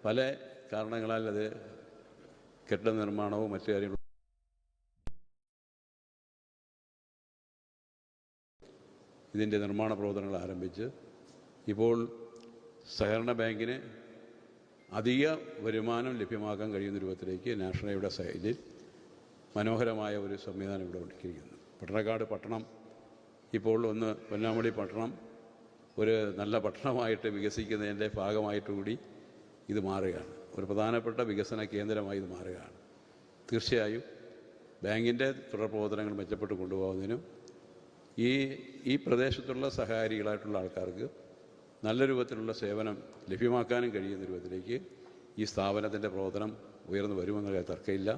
പല കാരണങ്ങളാൽ അത് കെട്ടിട നിർമ്മാണവും മറ്റു കാര്യങ്ങളും ഇതിൻ്റെ നിർമ്മാണ പ്രവർത്തനങ്ങൾ ആരംഭിച്ച് ഇപ്പോൾ സഹകരണ ബാങ്കിന് അധിക വരുമാനം ലഭ്യമാക്കാൻ കഴിയുന്ന രൂപത്തിലേക്ക് നാഷണൽ ഹൈവേയുടെ സൈഡിൽ മനോഹരമായ ഒരു സംവിധാനം ഇവിടെ ഒരുക്കിയിരിക്കുന്നു. പട്ടണക്കാട് പട്ടണം ഇപ്പോൾ ഒന്ന് പൊന്നാമണി പട്ടണം ഒരു നല്ല പട്ടണമായിട്ട് വികസിക്കുന്നതിൻ്റെ ഭാഗമായിട്ടുകൂടി ഇത് മാറുകയാണ്. ഒരു പ്രധാനപ്പെട്ട വികസന കേന്ദ്രമായി ഇത് മാറുകയാണ്. തീർച്ചയായും ബാങ്കിൻ്റെ തുടർ പ്രവർത്തനങ്ങൾ മെച്ചപ്പെട്ട് കൊണ്ടുപോകുന്നതിനും ഈ പ്രദേശത്തുള്ള സഹകാരികളായിട്ടുള്ള ആൾക്കാർക്ക് നല്ല രൂപത്തിലുള്ള സേവനം ലഭ്യമാക്കാനും കഴിയുന്ന രൂപത്തിലേക്ക് ഈ സ്ഥാപനത്തിൻ്റെ പ്രവർത്തനം ഉയർന്നു വരുമെന്നുള്ള തർക്കമില്ല.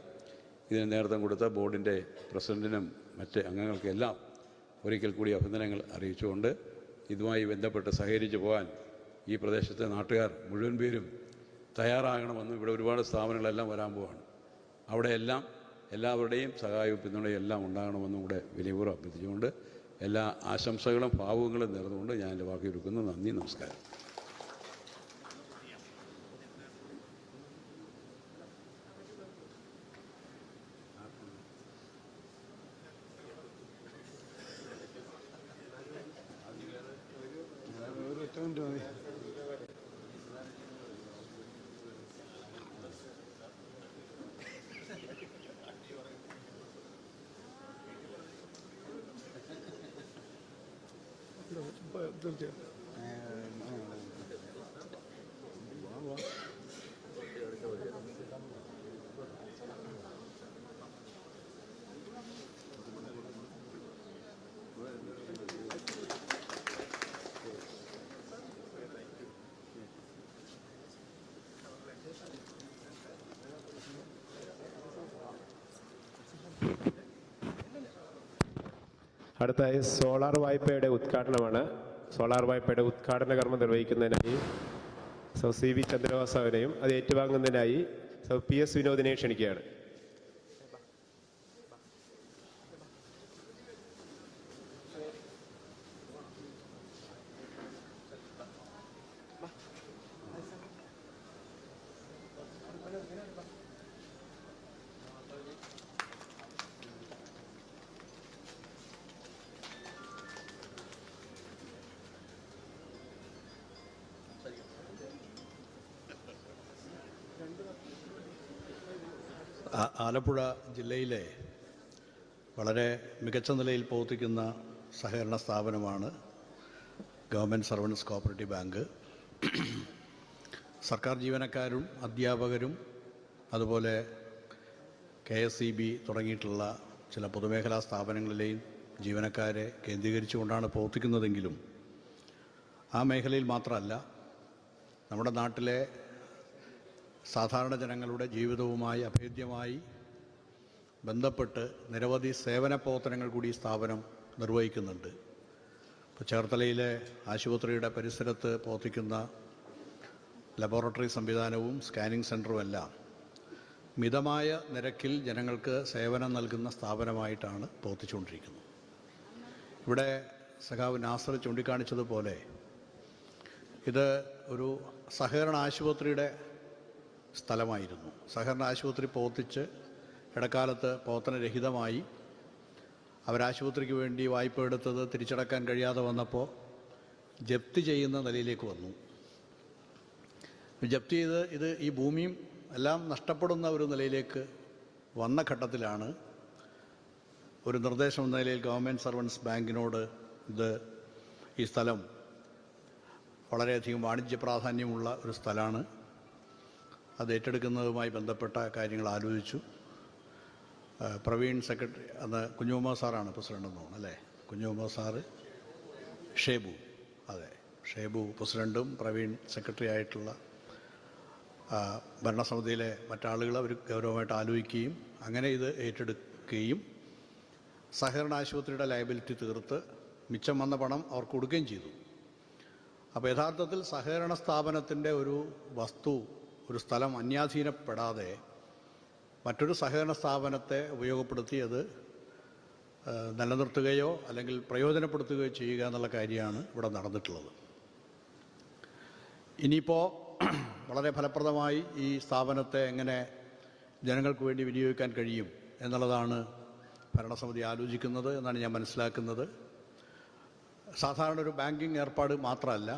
ഇതിന് നേതൃത്വം കൊടുത്ത ബോർഡിൻ്റെ പ്രസിഡൻറ്റിനും മറ്റ് അംഗങ്ങൾക്കെല്ലാം ഒരിക്കൽ കൂടി അഭിനന്ദനങ്ങൾ അറിയിച്ചുകൊണ്ട് ഇതുമായി ബന്ധപ്പെട്ട് സഹകരിച്ചു പോകാൻ ഈ പ്രദേശത്തെ നാട്ടുകാർ മുഴുവൻ പേരും തയ്യാറാകണമെന്നും ഇവിടെ ഒരുപാട് സ്ഥാപനങ്ങളെല്ലാം വരാൻ പോവാണ്. അവിടെയെല്ലാം എല്ലാവരുടെയും സഹായവും പിന്തുണയും എല്ലാം ഉണ്ടാകണമെന്നും കൂടെ വിനയപൂർവ്വം അഭ്യർത്ഥിച്ചുകൊണ്ട് എല്ലാ ആശംസകളും ഭാവുകങ്ങളും നേർന്നുകൊണ്ട് ഞാൻ എൻ്റെ വാക്ക് ചുരുക്കുന്നു. നന്ദി, നമസ്കാരം. അടുത്തായി സോളാർ വായ്പയുടെ ഉദ്ഘാടനമാണ്. സോളാർ വായ്പയുടെ ഉദ്ഘാടന കർമ്മം നിർവഹിക്കുന്നതിനായി സി വി ചന്ദ്രവാസവനെയും അത് ഏറ്റുവാങ്ങുന്നതിനായി പി എസ് വിനോദിനെയും ക്ഷണിക്കുകയാണ്. ആലപ്പുഴ ജില്ലയിലെ വളരെ മികച്ച നിലയിൽ പ്രവർത്തിക്കുന്ന സഹകരണ സ്ഥാപനമാണ് ഗവൺമെൻറ് സർവൻസ് കോഓപ്പറേറ്റീവ് ബാങ്ക്. സർക്കാർ ജീവനക്കാരും അധ്യാപകരും അതുപോലെ KSEB തുടങ്ങിയിട്ടുള്ള ചില പൊതുമേഖലാ സ്ഥാപനങ്ങളിലെയും ജീവനക്കാരെ കേന്ദ്രീകരിച്ചുകൊണ്ടാണ് പ്രവർത്തിക്കുന്നതെങ്കിലും ആ മേഖലയിൽ മാത്രമല്ല, നമ്മുടെ നാട്ടിലെ സാധാരണ ജനങ്ങളുടെ ജീവിതവുമായി അഭേദ്യമായി ബന്ധപ്പെട്ട് നിരവധി സേവന പ്രവർത്തനങ്ങൾ കൂടി ഈ സ്ഥാപനം നിർവഹിക്കുന്നുണ്ട്. ഇപ്പോൾ ചേർത്തലയിലെ ആശുപത്രിയുടെ പരിസരത്ത് പ്രവർത്തിക്കുന്ന ലബോറട്ടറി സംവിധാനവും സ്കാനിംഗ് സെൻ്ററുമെല്ലാം മിതമായ നിരക്കിൽ ജനങ്ങൾക്ക് സേവനം നൽകുന്ന സ്ഥാപനമായിട്ടാണ് പ്രവർത്തിച്ചുകൊണ്ടിരിക്കുന്നത്. ഇവിടെ സഖാവ് നാസർ ചൂണ്ടിക്കാണിച്ചതുപോലെ ഇത് ഒരു സഹകരണ ആശുപത്രിയുടെ സ്ഥലമായിരുന്നു. സഹകരണ ആശുപത്രി പ്രവർത്തിച്ച് ഇടക്കാലത്ത് പ്രവർത്തനരഹിതമായി അവരാശുപത്രിക്ക് വേണ്ടി വായ്പ എടുത്തത് തിരിച്ചടക്കാൻ കഴിയാതെ വന്നപ്പോൾ ജപ്തി ചെയ്യുന്ന നിലയിലേക്ക് വന്നു. ജപ്തി ചെയ്ത് ഈ ഭൂമിയും എല്ലാം നഷ്ടപ്പെടുന്ന ഒരു നിലയിലേക്ക് വന്ന ഘട്ടത്തിലാണ് ഒരു നിർദ്ദേശം എന്ന നിലയിൽ ഗവൺമെൻറ് സർവൻസ് ബാങ്കിനോട് ഈ സ്ഥലം വളരെയധികം വാണിജ്യ പ്രാധാന്യമുള്ള ഒരു സ്ഥലമാണ്, അത് ഏറ്റെടുക്കുന്നതുമായി ബന്ധപ്പെട്ട കാര്യങ്ങൾ ആലോചിച്ചു. പ്രവീൺ സെക്രട്ടറി, അന്ന് കുഞ്ഞുമുഹമ്മദ് സാറാണ് പ്രസിഡന്റ് എന്ന് തോന്നുന്നു അല്ലേ? കുഞ്ഞുമുഹമ്മദ് സാറ്, ഷേബു, അതെ, ഷേബു പ്രസിഡൻറ്റും പ്രവീൺ സെക്രട്ടറി ആയിട്ടുള്ള ഭരണസമിതിയിലെ മറ്റാളുകൾ അവർ ഗൗരവമായിട്ട് ആലോചിക്കുകയും അങ്ങനെ ഇത് ഏറ്റെടുക്കുകയും സഹകരണ ആശുപത്രിയുടെ ലയബിലിറ്റി തീർത്ത് മിച്ചം വന്ന പണം അവർക്ക് കൊടുക്കുകയും ചെയ്തു. അപ്പോൾ യഥാർത്ഥത്തിൽ സഹകരണ സ്ഥാപനത്തിൻ്റെ ഒരു വസ്തു, ഒരു സ്ഥലം അന്യാധീനപ്പെടാതെ മറ്റൊരു സഹകരണ സ്ഥാപനത്തെ ഉപയോഗപ്പെടുത്തി അത് നിലനിർത്തുകയോ അല്ലെങ്കിൽ പ്രയോജനപ്പെടുത്തുകയോ ചെയ്യുക എന്നുള്ള കാര്യമാണ് ഇവിടെ നടന്നിട്ടുള്ളത്. ഇനിയിപ്പോൾ വളരെ ഫലപ്രദമായി ഈ സ്ഥാപനത്തെ എങ്ങനെ ജനങ്ങൾക്ക് വേണ്ടി വിനിയോഗിക്കാൻ കഴിയും എന്നുള്ളതാണ് ഭരണസമിതി ആലോചിക്കുന്നത് എന്നാണ് ഞാൻ മനസ്സിലാക്കുന്നത്. സാധാരണ ഒരു ബാങ്കിങ് ഏർപ്പാട് മാത്രമല്ല,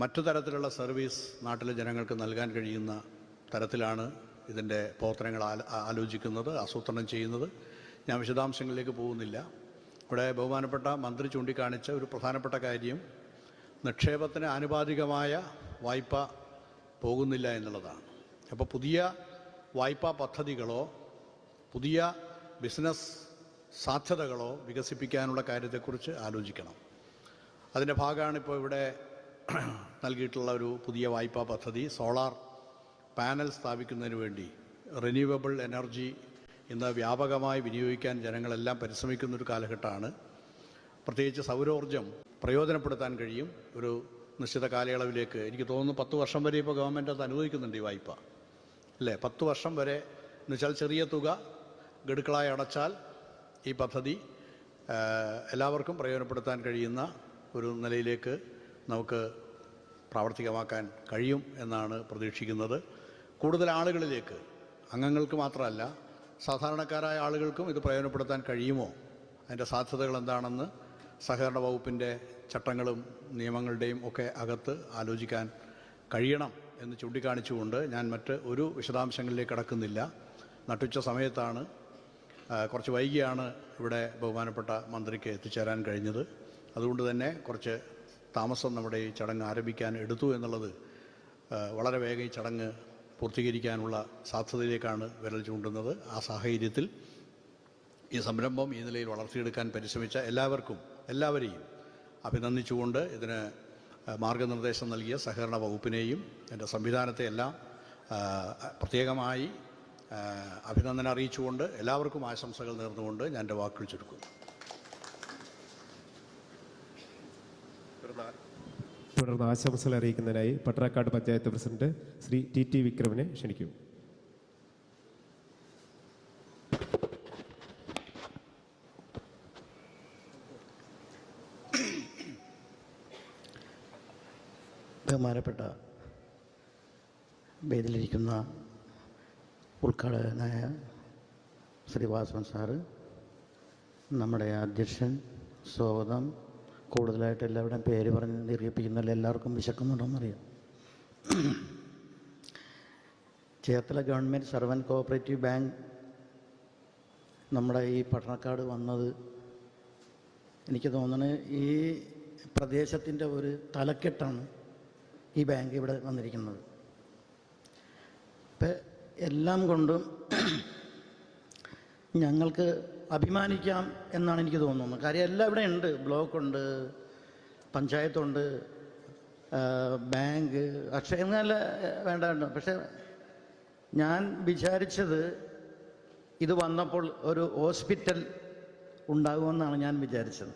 മറ്റു തരത്തിലുള്ള സർവീസ് നാട്ടിലെ ജനങ്ങൾക്ക് നൽകാൻ കഴിയുന്ന തരത്തിലാണ് ഇതിൻ്റെ പ്രവർത്തനങ്ങൾ ആലോചിക്കുന്നത്, ആസൂത്രണം ചെയ്യുന്നത്. ഞാൻ വിശദാംശങ്ങളിലേക്ക് പോകുന്നില്ല. ഇവിടെ ബഹുമാനപ്പെട്ട മന്ത്രി ചൂണ്ടിക്കാണിച്ച ഒരു പ്രധാനപ്പെട്ട കാര്യം നിക്ഷേപത്തിന് ആനുപാതികമായ വായ്പ പോകുന്നില്ല എന്നുള്ളതാണ്. അപ്പോൾ പുതിയ വായ്പാ പദ്ധതികളോ പുതിയ ബിസിനസ് സാധ്യതകളോ വികസിപ്പിക്കാനുള്ള കാര്യത്തെക്കുറിച്ച് ആലോചിക്കണം. അതിൻ്റെ ഭാഗമാണ് ഇപ്പോൾ ഇവിടെ നൽകിയിട്ടുള്ള ഒരു പുതിയ വായ്പാ പദ്ധതി. സോളാർ പാനൽ സ്ഥാപിക്കുന്നതിന് വേണ്ടി റിന്യൂവബിൾ എനർജി ഇന്ന് വ്യാപകമായി വിനിയോഗിക്കാൻ ജനങ്ങളെല്ലാം പരിശ്രമിക്കുന്നൊരു കാലഘട്ടമാണ്. പ്രത്യേകിച്ച് സൗരോർജ്ജം പ്രയോജനപ്പെടുത്താൻ കഴിയും ഒരു നിശ്ചിത കാലയളവിലേക്ക്. എനിക്ക് തോന്നുന്നു 10 വർഷം വരെ ഇപ്പോൾ ഗവൺമെൻറ് അത് അനുവദിക്കുന്നുണ്ട് ഈ വായ്പ, അല്ലേ? 10 വർഷം വരെ എന്ന് വെച്ചാൽ ചെറിയ തുക ഗഡുക്കളായി അടച്ചാൽ ഈ പദ്ധതി എല്ലാവർക്കും പ്രയോജനപ്പെടുത്താൻ കഴിയുന്ന ഒരു നിലയിലേക്ക് നമുക്ക് പ്രാവർത്തികമാക്കാൻ കഴിയും എന്നാണ് പ്രതീക്ഷിക്കുന്നത്. കൂടുതൽ ആളുകളിലേക്ക്, അംഗങ്ങൾക്ക് മാത്രമല്ല സാധാരണക്കാരായ ആളുകൾക്കും ഇത് പ്രയോജനപ്പെടുത്താൻ കഴിയുമോ, അതിൻ്റെ സാധ്യതകൾ എന്താണെന്ന് സഹകരണ വകുപ്പിൻ്റെ ചട്ടങ്ങളും നിയമങ്ങളുടെയും ഒക്കെ അകത്ത് ആലോചിക്കാൻ കഴിയണം എന്ന് ചൂണ്ടിക്കാണിച്ചുകൊണ്ട് ഞാൻ മറ്റ് ഒരു വിശദാംശങ്ങളിലേക്ക് കടക്കുന്നില്ല. നട്ടുച്ച സമയത്താണ്, കുറച്ച് വൈകിയാണ് ഇവിടെ ബഹുമാനപ്പെട്ട മന്ത്രിക്ക് എത്തിച്ചേരാൻ കഴിഞ്ഞത്. അതുകൊണ്ട് തന്നെ കുറച്ച് താമസം നമ്മുടെ ഈ ചടങ്ങ് ആരംഭിക്കാൻ എടുത്തു എന്നുള്ളത് വളരെ വേഗം ഈ ചടങ്ങ് പൂർത്തീകരിക്കാനുള്ള സാധ്യതയിലേക്കാണ് വിരൽ ചൂണ്ടുന്നത്. ആ സാഹചര്യത്തിൽ ഈ സംരംഭം ഈ നിലയിൽ വളർത്തിയെടുക്കാൻ പരിശ്രമിച്ച എല്ലാവരെയും അഭിനന്ദിച്ചുകൊണ്ട് ഇതിന് മാർഗനിർദ്ദേശം നൽകിയ സഹകരണ വകുപ്പിനെയും എൻ്റെ സംവിധാനത്തെ എല്ലാം പ്രത്യേകമായി അഭിനന്ദനം അറിയിച്ചുകൊണ്ട് എല്ലാവർക്കും ആശംസകൾ നേർന്നുകൊണ്ട് ഞാൻ എൻ്റെ വാക്കുകൾ ചുരുക്കുന്നു. തുടർന്ന് ആശംസകൾ അറിയിക്കുന്നതിനായി പട്ടണക്കാട് പഞ്ചായത്ത് പ്രസിഡന്റ് ശ്രീ ടി വിക്രമിനെ ക്ഷണിക്കും. ബഹുമാനപ്പെട്ട വേദിയിലിരിക്കുന്ന ഉദ്ഘാടകനായ ശ്രീ വാസവൻ സാറ്, നമ്മുടെ അധ്യക്ഷൻ, സ്വാഗതം. കൂടുതലായിട്ട് എല്ലാവരുടെയും പേര് പറഞ്ഞ് ദീർഘിപ്പിക്കുന്നില്ല, എല്ലാവർക്കും വിശക്കുന്നുണ്ടെന്നറിയാം. Cherthala government servant cooperative bank നമ്മുടെ ഈ പട്ടണക്കാട് വന്നത് എനിക്ക് തോന്നുന്നത് ഈ പ്രദേശത്തിൻ്റെ ഒരു തലക്കെട്ടാണ് ഈ ബാങ്ക് ഇവിടെ വന്നിരിക്കുന്നത്. ഇപ്പം എല്ലാം കൊണ്ടും ഞങ്ങൾക്ക് അഭിമാനിക്കാം എന്നാണ് എനിക്ക് തോന്നുന്നത്. കാര്യം എല്ലാം ഇവിടെ ഉണ്ട്. ബ്ലോക്കുണ്ട്, പഞ്ചായത്തുണ്ട്, ബാങ്ക്, അക്ഷയ എന്നല്ല വേണ്ട. പക്ഷെ ഞാൻ വിചാരിച്ചത് ഇത് വന്നപ്പോൾ ഒരു ഹോസ്പിറ്റൽ ഉണ്ടാകുമെന്നാണ് ഞാൻ വിചാരിച്ചത്.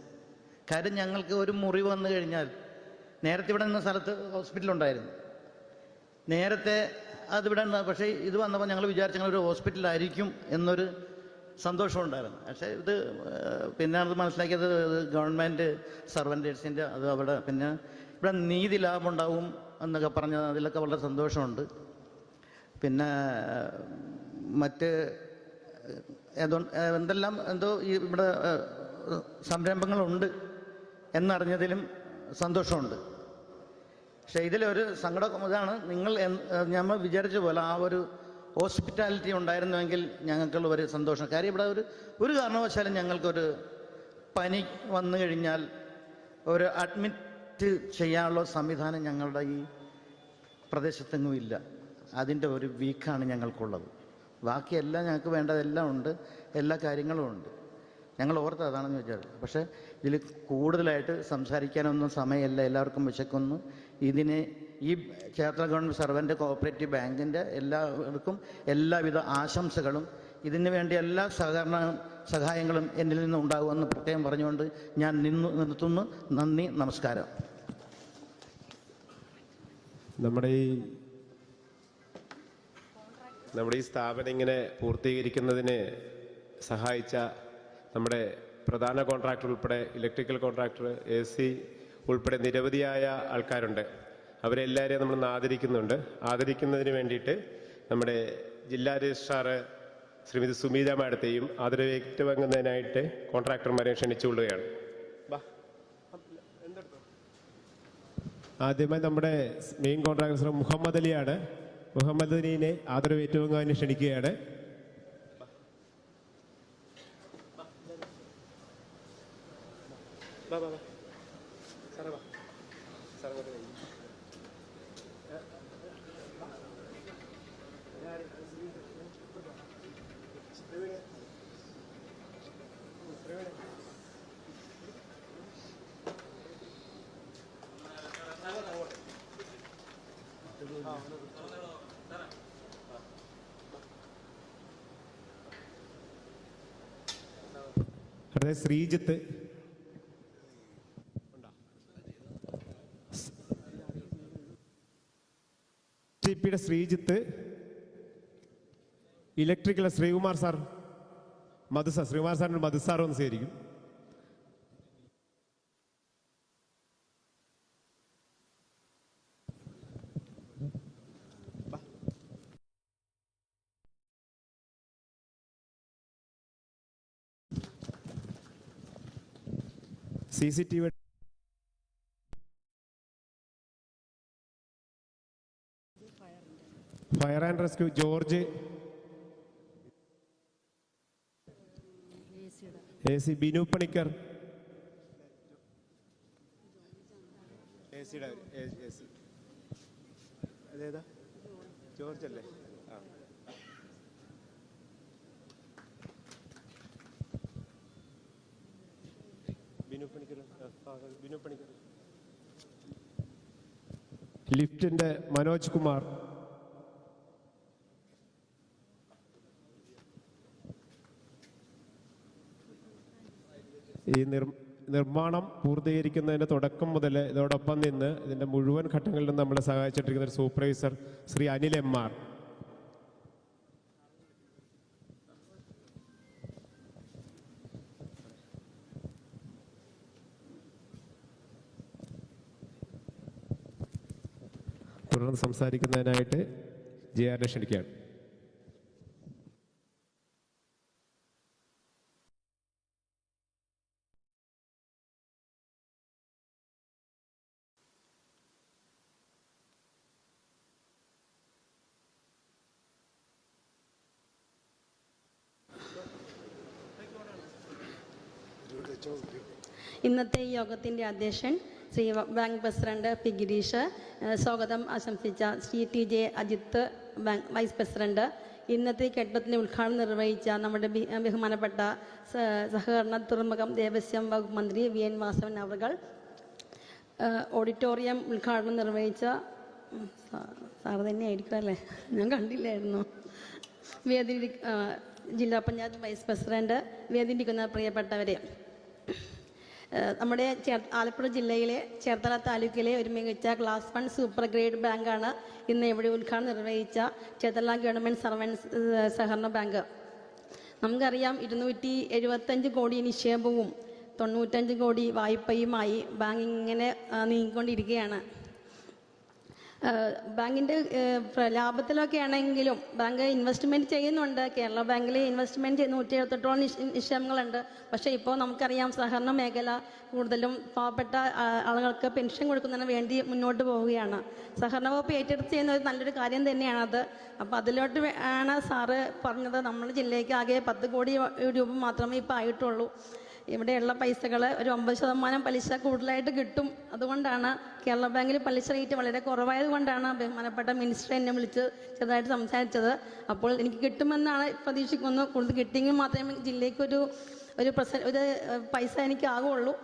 കാര്യം ഞങ്ങൾക്ക് ഒരു മുറിവ് വന്നു കഴിഞ്ഞാൽ, നേരത്തെ ഇവിടെ നിന്ന സ്ഥലത്ത് ഹോസ്പിറ്റലുണ്ടായിരുന്നു, നേരത്തെ അതിവിടെ ഉണ്ട്. പക്ഷേ ഇത് വന്നപ്പോൾ ഞങ്ങൾ വിചാരിച്ച ഒരു ഹോസ്പിറ്റലായിരിക്കും എന്നൊരു സന്തോഷമുണ്ടായിരുന്നു. പക്ഷേ ഇത് പിന്നെ അത് മനസ്സിലാക്കിയത് ഗവൺമെൻറ് സർവൻറ്റേഴ്സിൻ്റെ അത് അവിടെ പിന്നെ ഇവിടെ നീതി ലാഭം ഉണ്ടാവും എന്നൊക്കെ പറഞ്ഞ് അതിലൊക്കെ വളരെ സന്തോഷമുണ്ട്. പിന്നെ മറ്റ് എന്തെല്ലാം എന്തോ ഇവിടെ സംരംഭങ്ങളുണ്ട് എന്നറിഞ്ഞതിലും സന്തോഷമുണ്ട്. പക്ഷേ ഇതിലൊരു സങ്കടം ഇതാണ്, നമ്മൾ വിചാരിച്ച പോലെ ആ ഒരു ഹോസ്പിറ്റാലിറ്റി ഉണ്ടായിരുന്നുവെങ്കിൽ ഞങ്ങൾക്കുള്ള ഒരു സന്തോഷം. കാര്യം ഇവിടെ ഒരു കാരണവശാലും ഞങ്ങൾക്കൊരു പനി വന്നു കഴിഞ്ഞാൽ ഒരു അഡ്മിറ്റ് ചെയ്യാനുള്ള സംവിധാനം ഞങ്ങളുടെ ഈ പ്രദേശത്തെങ്ങും ഇല്ല. അതിൻ്റെ ഒരു വീക്കാണ് ഞങ്ങൾക്കുള്ളത്. ബാക്കിയെല്ലാം ഞങ്ങൾക്ക് വേണ്ടതെല്ലാം ഉണ്ട്, എല്ലാ കാര്യങ്ങളും ഉണ്ട്. ഞങ്ങൾ ഓർത്ത് അതാണെന്ന് വിചാരിച്ചു. പക്ഷേ ഇതിൽ കൂടുതലായിട്ട് സംസാരിക്കാനൊന്നും സമയമില്ല, എല്ലാവർക്കും വിശക്കുന്നു. ഇതിന് ഈ ചേർത്തല ഗവൺമെൻറ് സർവൻ്റ് കോഓപ്പറേറ്റീവ് ബാങ്കിൻ്റെ എല്ലാവർക്കും എല്ലാവിധ ആശംസകളും, ഇതിനു വേണ്ടി എല്ലാ സഹായങ്ങളും എന്നിൽ നിന്ന് ഉണ്ടാകുമെന്ന് പ്രത്യേകം പറഞ്ഞുകൊണ്ട് ഞാൻ നിർത്തുന്നു. നന്ദി, നമസ്കാരം. നമ്മുടെ ഈ സ്ഥാപനം ഇങ്ങനെ പൂർത്തീകരിക്കുന്നതിന് സഹായിച്ച നമ്മുടെ പ്രധാന കോൺട്രാക്ടർ ഉൾപ്പെടെ, ഇലക്ട്രിക്കൽ കോൺട്രാക്ടർ, AC ഉൾപ്പെടെ നിരവധിയായ ആൾക്കാരുണ്ട്. അവരെല്ലാവരെയും നമ്മൾ ആദരിക്കുന്നുണ്ട്. ആദരിക്കുന്നതിന് വേണ്ടിയിട്ട് നമ്മുടെ ജില്ലാ രജിസ്ട്രാർ ശ്രീമതി സുമീത മാഡത്തെയും ആദരവ് ഏറ്റുവാങ്ങുന്നതിനായിട്ട് കോൺട്രാക്ടർമാരെ ക്ഷണിച്ചുകൊള്ളുകയാണ്. ആദ്യമായി നമ്മുടെ മെയിൻ കോൺട്രാക്ടർ മുഹമ്മദ് അലിയാണ്. മുഹമ്മദ് അലീനെ ആദരവ് ഏറ്റുവാങ്ങാൻ ക്ഷണിക്കുകയാണ്. അടുത്ത ശ്രീജിത്ത്. ടിപിയുടെ ശ്രീജിത്ത്, ഇലക്ട്രിക്കൽ ശ്രീകുമാർ സാർ, ശ്രീകുമാർ സാറിന് മധു സാർ ഒന്ന് സ്വീകരിക്കും. CCTV fire and rescue George, AC Binu Panicker, അതേതാ ജോർജ് അല്ലേ? ബിനു പണിക്കർ. ലിഫ്റ്റിന്റെ മനോജ് കുമാർ, ഈ നിർമ്മാണം പൂർത്തീകരിക്കുന്നതിൻ്റെ തുടക്കം മുതൽ ഇതോടൊപ്പം നിന്ന് ഇതിൻ്റെ മുഴുവൻ ഘട്ടങ്ങളിലും നമ്മളെ സഹായിച്ചിട്ടിരിക്കുന്ന ഒരു സൂപ്പർവൈസർ ശ്രീ അനിൽ MR. തുടർന്ന് സംസാരിക്കുന്നതിനായിട്ട് JR ക്ഷണിക്കുകയാണ്. ഇന്നത്തെ ഈ യോഗത്തിൻ്റെ അധ്യക്ഷൻ Shri bank president P Girish, സ്വാഗതം ആശംസിച്ച Shri TJ Ajith, bank vice president, ഇന്നത്തെ കെട്ടിടത്തിൻ്റെ ഉദ്ഘാടനം നിർവഹിച്ച നമ്മുടെ ബഹുമാനപ്പെട്ട സഹകരണ തുറമുഖം ദേവസ്വം വകുപ്പ് മന്ത്രി VN വാസവൻ അവർ, ഓഡിറ്റോറിയം ഉദ്ഘാടനം നിർവഹിച്ച സാറ് തന്നെയായിരിക്കും അല്ലേ, ഞാൻ കണ്ടില്ലായിരുന്നു. വേദി ജില്ലാ പഞ്ചായത്ത് വൈസ് പ്രസിഡന്റ്, വേദിയിരിക്കുന്ന പ്രിയപ്പെട്ടവരെ, നമ്മുടെ ആലപ്പുഴ ജില്ലയിലെ ചേർത്തല താലൂക്കിലെ ഒരു മികച്ച ക്ലാസ് 1 സൂപ്പർ ഗ്രേഡ് ബാങ്കാണ് ഇന്ന് ഇവിടെ ഉദ്ഘാടനം നിർവഹിച്ച ചേർത്തല ഗവൺമെൻറ് സർവൻസ് സഹകരണ ബാങ്ക്. നമുക്കറിയാം 275 കോടി നിക്ഷേപവും 95 കോടി വായ്പയുമായി ബാങ്ക് ഇങ്ങനെ നീങ്ങിക്കൊണ്ടിരിക്കുകയാണ്. ബാങ്കിൻ്റെ ലാഭത്തിലൊക്കെ ആണെങ്കിലും ബാങ്ക് ഇൻവെസ്റ്റ്മെൻറ്റ് ചെയ്യുന്നുണ്ട്. കേരള ബാങ്കിൽ ഇൻവെസ്റ്റ്മെൻറ്റ് 178ഓളം നിക്ഷേപങ്ങളുണ്ട്. പക്ഷേ ഇപ്പോൾ നമുക്കറിയാം സഹകരണ മേഖല കൂടുതലും പാവപ്പെട്ട ആളുകൾക്ക് പെൻഷൻ കൊടുക്കുന്നതിന് വേണ്ടി മുന്നോട്ട് പോവുകയാണ്. സഹകരണ വകുപ്പ് ഏറ്റെടുത്ത് ചെയ്യുന്ന ഒരു നല്ലൊരു കാര്യം തന്നെയാണത്. അപ്പോൾ അതിലോട്ട് ആണ് സാറ് പറഞ്ഞത് നമ്മുടെ ജില്ലയ്ക്ക് ആകെ 10 കോടി രൂപ മാത്രമേ ഇപ്പോൾ ആയിട്ടുള്ളൂ. ഇവിടെയുള്ള പൈസകൾ ഒരു 9% പലിശ കൂടുതലായിട്ട് കിട്ടും. അതുകൊണ്ടാണ് കേരള ബാങ്കിൽ പലിശ റേറ്റ് വളരെ കുറവായത് കൊണ്ടാണ് ബഹുമാനപ്പെട്ട മിനിസ്റ്റർ എന്നെ വിളിച്ച് ചെറുതായിട്ട് സംസാരിച്ചത്. അപ്പോൾ എനിക്ക് കിട്ടുമെന്നാണ് പ്രതീക്ഷിക്കുന്നു. കൂടുതൽ കിട്ടിയെങ്കിൽ മാത്രമേ ജില്ലയ്ക്ക് ഒരു പൈസ എനിക്ക് ആകുള്ളൂ.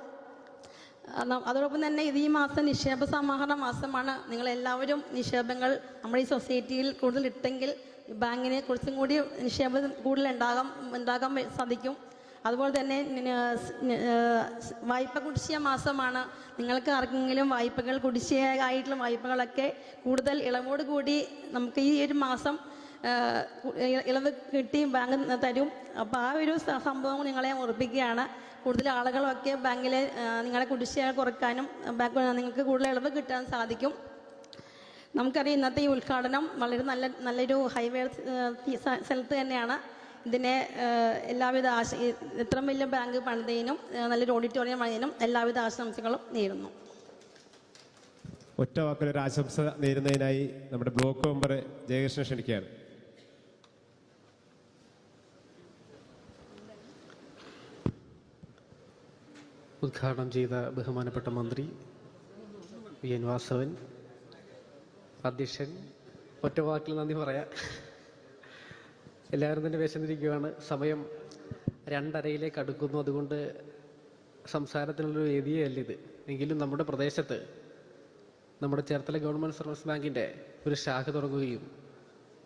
അതോടൊപ്പം തന്നെ ഇത് ഈ മാസം നിക്ഷേപ സമാഹരണ മാസമാണ്. നിങ്ങളെല്ലാവരും നിക്ഷേപങ്ങൾ നമ്മുടെ ഈ സൊസൈറ്റിയിൽ കൂടുതൽ ഇട്ടെങ്കിൽ ബാങ്കിനെ കുറച്ചും കൂടി നിക്ഷേപം കൂടുതൽ ഉണ്ടാകാൻ സാധിക്കും. അതുപോലെ തന്നെ വായ്പ കുടിശ്ശിക മാസമാണ്. നിങ്ങൾക്ക് ആർക്കെങ്കിലും വായ്പകൾ കുടിശ്ശികയായിട്ടുള്ള വായ്പകളൊക്കെ കൂടുതൽ ഇളവോട് കൂടി നമുക്ക് ഈ ഒരു മാസം ഇളവ് കിട്ടി ബാങ്ക് തരും. അപ്പോൾ ആ ഒരു സംഭവം നിങ്ങളെ ഓർപ്പിക്കുകയാണ്. കൂടുതൽ ആളുകളൊക്കെ ബാങ്കിലെ നിങ്ങളെ കുടിശ്ശിക കുറയ്ക്കാനും നിങ്ങൾക്ക് കൂടുതൽ ഇളവ് കിട്ടാൻ സാധിക്കും. നമുക്കറിയാം ഇന്നത്തെ ഈ ഉദ്ഘാടനം വളരെ നല്ലൊരു ഹൈവേ സ്ഥലത്ത് തന്നെയാണ്. ഇതിനെ എല്ലാവിധ ഇത്രയും വലിയ ബാങ്ക് പണിതതിനും നല്ലൊരു ഓഡിറ്റോറിയം പണിതതിനും എല്ലാവിധ ആശംസകളും നേരുന്നു. ഒറ്റ വാക്കിലൊരു ആശംസ നേരുന്നതിനായി നമ്മുടെ ബ്ലോക്ക് മെമ്പർ ജയകൃഷ്ണൻ ക്ഷണിക്കുകയാണ്. ഉദ്ഘാടനം ചെയ്ത ബഹുമാനപ്പെട്ട മന്ത്രി VN വാസവൻ, അധ്യക്ഷൻ, ഒറ്റ വാക്കിൽ നന്ദി പറയാം. എല്ലാവരും തന്നെ വിശന്നിരിക്കുകയാണ്. സമയം 2:30 അടുക്കുന്നു. അതുകൊണ്ട് സംസാരത്തിനുള്ളൊരു വേദിയേ അല്ല ഇത്. എങ്കിലും നമ്മുടെ പ്രദേശത്ത് നമ്മുടെ ചേർത്തല ഗവൺമെൻറ് സർവീസ് ബാങ്കിൻ്റെ ഒരു ശാഖ തുടങ്ങുകയും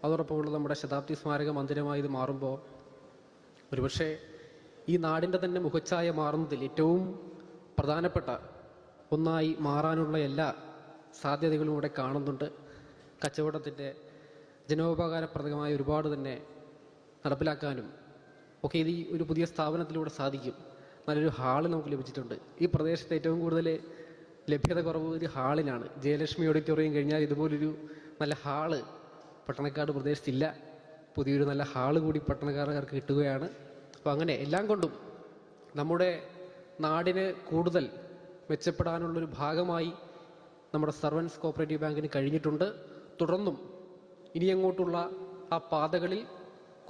അതോടൊപ്പമുള്ള നമ്മുടെ ശതാബ്ദി സ്മാരക മന്ദിരമായി ഇത് മാറുമ്പോൾ ഒരുപക്ഷെ ഈ നാടിൻ്റെ തന്നെ മുഖച്ഛായ മാറുന്നതിൽ ഏറ്റവും പ്രധാനപ്പെട്ട ഒന്നായി മാറാനുള്ള എല്ലാ സാധ്യതകളും ഇവിടെ കാണുന്നുണ്ട്. കച്ചവടത്തിൻ്റെ ജനോപകാരപ്രദമായ ഒരുപാട് തന്നെ നടപ്പിലാക്കാനും ഒക്കെ ഇത് ഈ ഒരു പുതിയ സ്ഥാപനത്തിലൂടെ സാധിക്കും. നല്ലൊരു ഹാള് നമുക്ക് ലഭിച്ചിട്ടുണ്ട്. ഈ പ്രദേശത്ത് ഏറ്റവും കൂടുതൽ ലഭ്യത കുറവ് ഒരു ഹാളിനാണ്. ജയലക്ഷ്മി ഓഡിറ്റോറിയം കഴിഞ്ഞാൽ ഇതുപോലൊരു നല്ല ഹാള് പട്ടണക്കാട് പ്രദേശത്തില്ല. പുതിയൊരു നല്ല ഹാള് കൂടി പട്ടണക്കാർക്ക് കിട്ടുകയാണ്. അപ്പോൾ അങ്ങനെ എല്ലാം കൊണ്ടും നമ്മുടെ നാടിന് കൂടുതൽ മെച്ചപ്പെടാനുള്ളൊരു ഭാഗമായി നമ്മുടെ സർവൻസ് കോപ്പറേറ്റീവ് ബാങ്കിന് കഴിഞ്ഞിട്ടുണ്ട്. തുടർന്നും ഇനി അങ്ങോട്ടുള്ള ആ പാതകളിൽ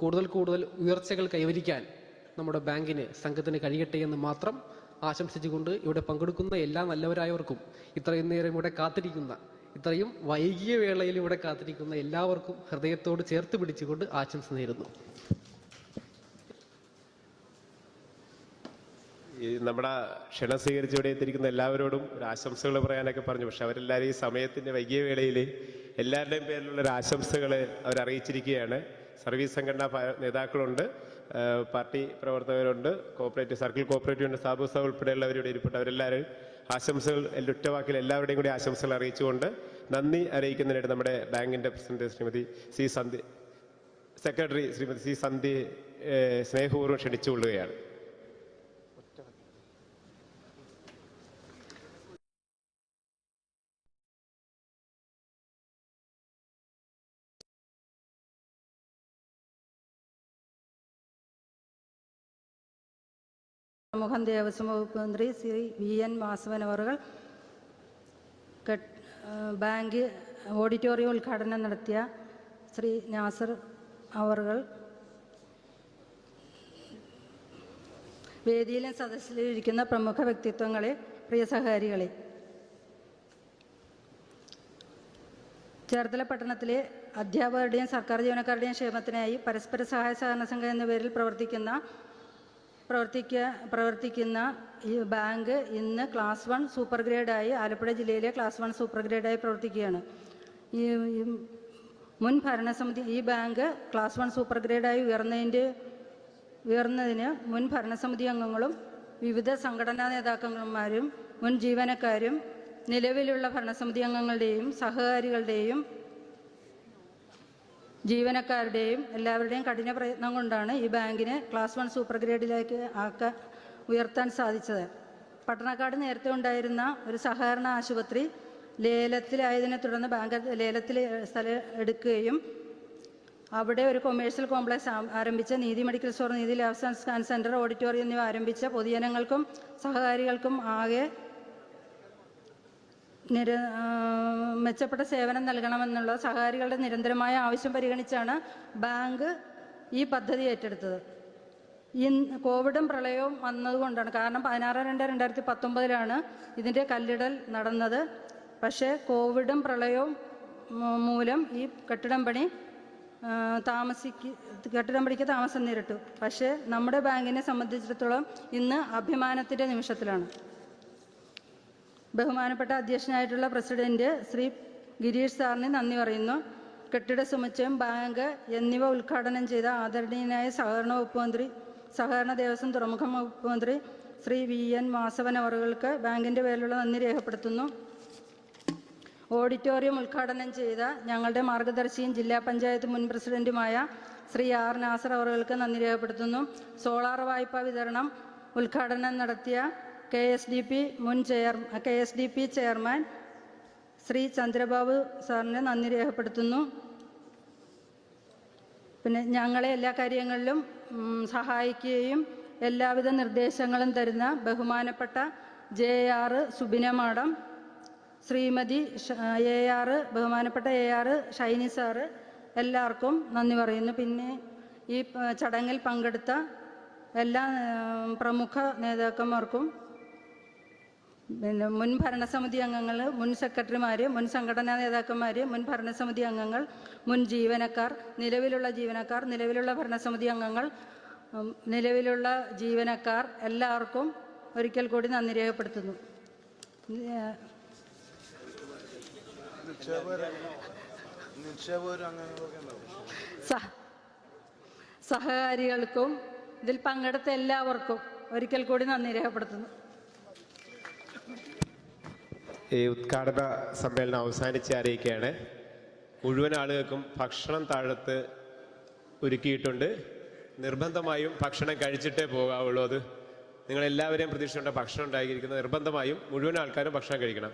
കൂടുതൽ ഉയർച്ചകൾ കൈവരിക്കാൻ നമ്മുടെ ബാങ്കിന് സംഘത്തിന് കഴിയട്ടെ എന്ന് മാത്രം ആശംസിച്ചുകൊണ്ട് ഇവിടെ പങ്കെടുക്കുന്ന എല്ലാ നല്ലവരായവർക്കും ഇത്രയും നേരം ഇവിടെ കാത്തിരിക്കുന്ന, ഇത്രയും വൈകിയ വേളയിൽ ഇവിടെ കാത്തിരിക്കുന്ന എല്ലാവർക്കും ഹൃദയത്തോട് ചേർത്ത് പിടിച്ചുകൊണ്ട് ആശംസ നേരുന്നു. ഈ നമ്മുടെ ക്ഷണം സ്വീകരിച്ച് ഇവിടെ എത്തിയിരിക്കുന്ന എല്ലാവരോടും ഒരു ആശംസകൾ പറയാനൊക്കെ പറഞ്ഞു. പക്ഷെ അവരെല്ലാവരും ഈ സമയത്തിൻ്റെ വൈകിയ വേളയിൽ എല്ലാവരുടെയും പേരിലുള്ള ഒരു ആശംസകൾ അവരറിയിച്ചിരിക്കുകയാണ്. സർവീസ് സംഘടനാ നേതാക്കളുണ്ട്, പാർട്ടി പ്രവർത്തകരുണ്ട്, സർക്കിൾ കോപ്പറേറ്റീവ് ഉണ്ട്, സാബു സാബ് ഉൾപ്പെടെയുള്ളവരുടെ ഇരിപ്പുണ്ട്. അവരെല്ലാവരും ആശംസകൾ ഒറ്റവാക്കിൽ എല്ലാവരുടെയും കൂടി ആശംസകൾ അറിയിച്ചുകൊണ്ട് നന്ദി അറിയിക്കുന്നതിനായിട്ട് നമ്മുടെ ബാങ്കിൻ്റെ president Shrimati secretary Shrimati C Sandhi സ്നേഹപൂർവ്വം ക്ഷണിച്ചുകൊള്ളുകയാണ്. സമൂഹം ദേവസ്വം വകുപ്പ് മന്ത്രി ശ്രീ VN വാസവൻ അവர்கள் ബാങ്ക് ഓഡിറ്റോറിയം ഉദ്ഘാടനം നടത്തിയ ശ്രീ നാസർ അവர்கள் വേദിയിലും സദസ്സിലിരിക്കുന്ന പ്രമുഖ വ്യക്തിത്വങ്ങളെ, പ്രിയ സഹകാരികളെ, ചേർത്തല പട്ടണത്തിലെ അധ്യാപകരുടെയും സർക്കാർ ജീവനക്കാരുടെയും ക്ഷേമത്തിനായി പരസ്പര സഹായ സഹകരണ സംഘം എന്ന പേരിൽ പ്രവർത്തിക്കുന്ന പ്രവർത്തിക്കുന്ന ഈ ബാങ്ക് ഇന്ന് ക്ലാസ് 1 സൂപ്പർ ഗ്രേഡായി ആലപ്പുഴ ജില്ലയിലെ ക്ലാസ് 1 സൂപ്പർ ഗ്രേഡായി പ്രവർത്തിക്കുകയാണ്. ഈ മുൻ ഭരണസമിതി ഈ ബാങ്ക് ക്ലാസ് 1 സൂപ്പർ ഗ്രേഡായി ഉയർന്നതിന് മുൻ ഭരണസമിതി അംഗങ്ങളും വിവിധ സംഘടനാ നേതാക്കന്മാരും മുൻ ജീവനക്കാരും നിലവിലുള്ള ഭരണസമിതി അംഗങ്ങളുടെയും സഹകാരികളുടെയും ജീവനക്കാരുടെയും എല്ലാവരുടെയും കഠിന പ്രയത്നം കൊണ്ടാണ് ഈ ബാങ്കിനെ ക്ലാസ് 1 സൂപ്പർ ഗ്രേഡിലേക്ക് ഉയർത്താൻ സാധിച്ചത്. പട്ടണക്കാട് നേരത്തെ ഉണ്ടായിരുന്ന ഒരു സഹകരണ ആശുപത്രി ലേലത്തിലായതിനെ തുടർന്ന് ബാങ്ക് ലേലത്തിൽ സ്ഥലം എടുക്കുകയും അവിടെ ഒരു കൊമേഴ്ഷ്യൽ കോംപ്ലക്സ് ആരംഭിച്ച നീതി മെഡിക്കൽ സ്റ്റോർ, നീതി labs and scan centre, auditorium എന്നിവ ആരംഭിച്ച പൊതുജനങ്ങൾക്കും സഹകാരികൾക്കും ആകെ മെച്ചപ്പെട്ട സേവനം നൽകണമെന്നുള്ള സഹകാരികളുടെ നിരന്തരമായ ആവശ്യം പരിഗണിച്ചാണ് ബാങ്ക് ഈ പദ്ധതി ഏറ്റെടുത്തത്. കോവിഡും പ്രളയവും വന്നതുകൊണ്ടാണ്. കാരണം 16/2/2019 ഇതിൻ്റെ കല്ലിടൽ നടന്നത്. പക്ഷേ കോവിഡും പ്രളയവും മൂലം ഈ കെട്ടിടം പണിക്ക് താമസം നേരിട്ടു. പക്ഷേ നമ്മുടെ ബാങ്കിനെ സംബന്ധിച്ചിടത്തോളം ഇന്ന് അഭിമാനത്തിൻ്റെ നിമിഷത്തിലാണ്. ബഹുമാനപ്പെട്ട അധ്യക്ഷനായിട്ടുള്ള പ്രസിഡന്റ് ശ്രീ ഗിരീഷ് സാറിന് നന്ദി പറയുന്നു. കെട്ടിട സമുച്ചയം, ബാങ്ക് എന്നിവ ഉദ്ഘാടനം ചെയ്ത ആദരണീയനായ സഹകരണ ദേവസ്വം തുറമുഖം വകുപ്പ് മന്ത്രി ശ്രീ VN വാസവൻ അവറുകൾക്ക് ബാങ്കിൻ്റെ പേരിലുള്ള നന്ദി രേഖപ്പെടുത്തുന്നു. ഓഡിറ്റോറിയം ഉദ്ഘാടനം ചെയ്ത ഞങ്ങളുടെ മാർഗദർശിയും ജില്ലാ പഞ്ചായത്ത് മുൻ പ്രസിഡന്റുമായ ശ്രീ R നാസർ അവറുകൾക്ക് നന്ദി രേഖപ്പെടുത്തുന്നു. സോളാർ വായ്പാ വിതരണം ഉദ്ഘാടനം നടത്തിയ KSDP ചെയർമാൻ ശ്രീ ചന്ദ്രബാബു സാറിന് നന്ദി രേഖപ്പെടുത്തുന്നു. പിന്നെ ഞങ്ങളെ എല്ലാ കാര്യങ്ങളിലും സഹായിക്കുകയും എല്ലാവിധ നിർദ്ദേശങ്ങളും തരുന്ന ബഹുമാനപ്പെട്ട JR സുബിന മാഡം, ശ്രീമതി ബഹുമാനപ്പെട്ട AR ഷൈനി സാറ്, എല്ലാവർക്കും നന്ദി പറയുന്നു. പിന്നെ ഈ ചടങ്ങിൽ പങ്കെടുത്ത എല്ലാ പ്രമുഖ നേതാക്കന്മാർക്കും, പിന്നെ മുൻ ഭരണസമിതി അംഗങ്ങൾ, മുൻ സെക്രട്ടറിമാർ, മുൻ സംഘടനാ നേതാക്കന്മാർ, മുൻ ഭരണസമിതി അംഗങ്ങൾ, മുൻ ജീവനക്കാർ, നിലവിലുള്ള ഭരണസമിതി അംഗങ്ങൾ, നിലവിലുള്ള ജീവനക്കാർ എല്ലാവർക്കും ഒരിക്കൽ കൂടി നന്ദി രേഖപ്പെടുത്തുന്നു. സഹകാരികൾക്കും ഇതിൽ പങ്കെടുത്ത എല്ലാവർക്കും ഒരിക്കൽ കൂടി നന്ദി രേഖപ്പെടുത്തുന്നു. ഈ ഉദ്ഘാടന സമ്മേളനം അവസാനിച്ച് അറിയിക്കുകയാണ്. മുഴുവൻ ആളുകൾക്കും ഭക്ഷണം താഴത്ത് ഒരുക്കിയിട്ടുണ്ട്. നിർബന്ധമായും ഭക്ഷണം കഴിച്ചിട്ടേ പോകാവുള്ളൂ. അത് നിങ്ങളെല്ലാവരെയും പ്രതീക്ഷിച്ചുകൊണ്ട് ഭക്ഷണം ഉണ്ടാക്കിയിരിക്കുന്നത്. നിർബന്ധമായും മുഴുവൻ ആൾക്കാരും ഭക്ഷണം കഴിക്കണം.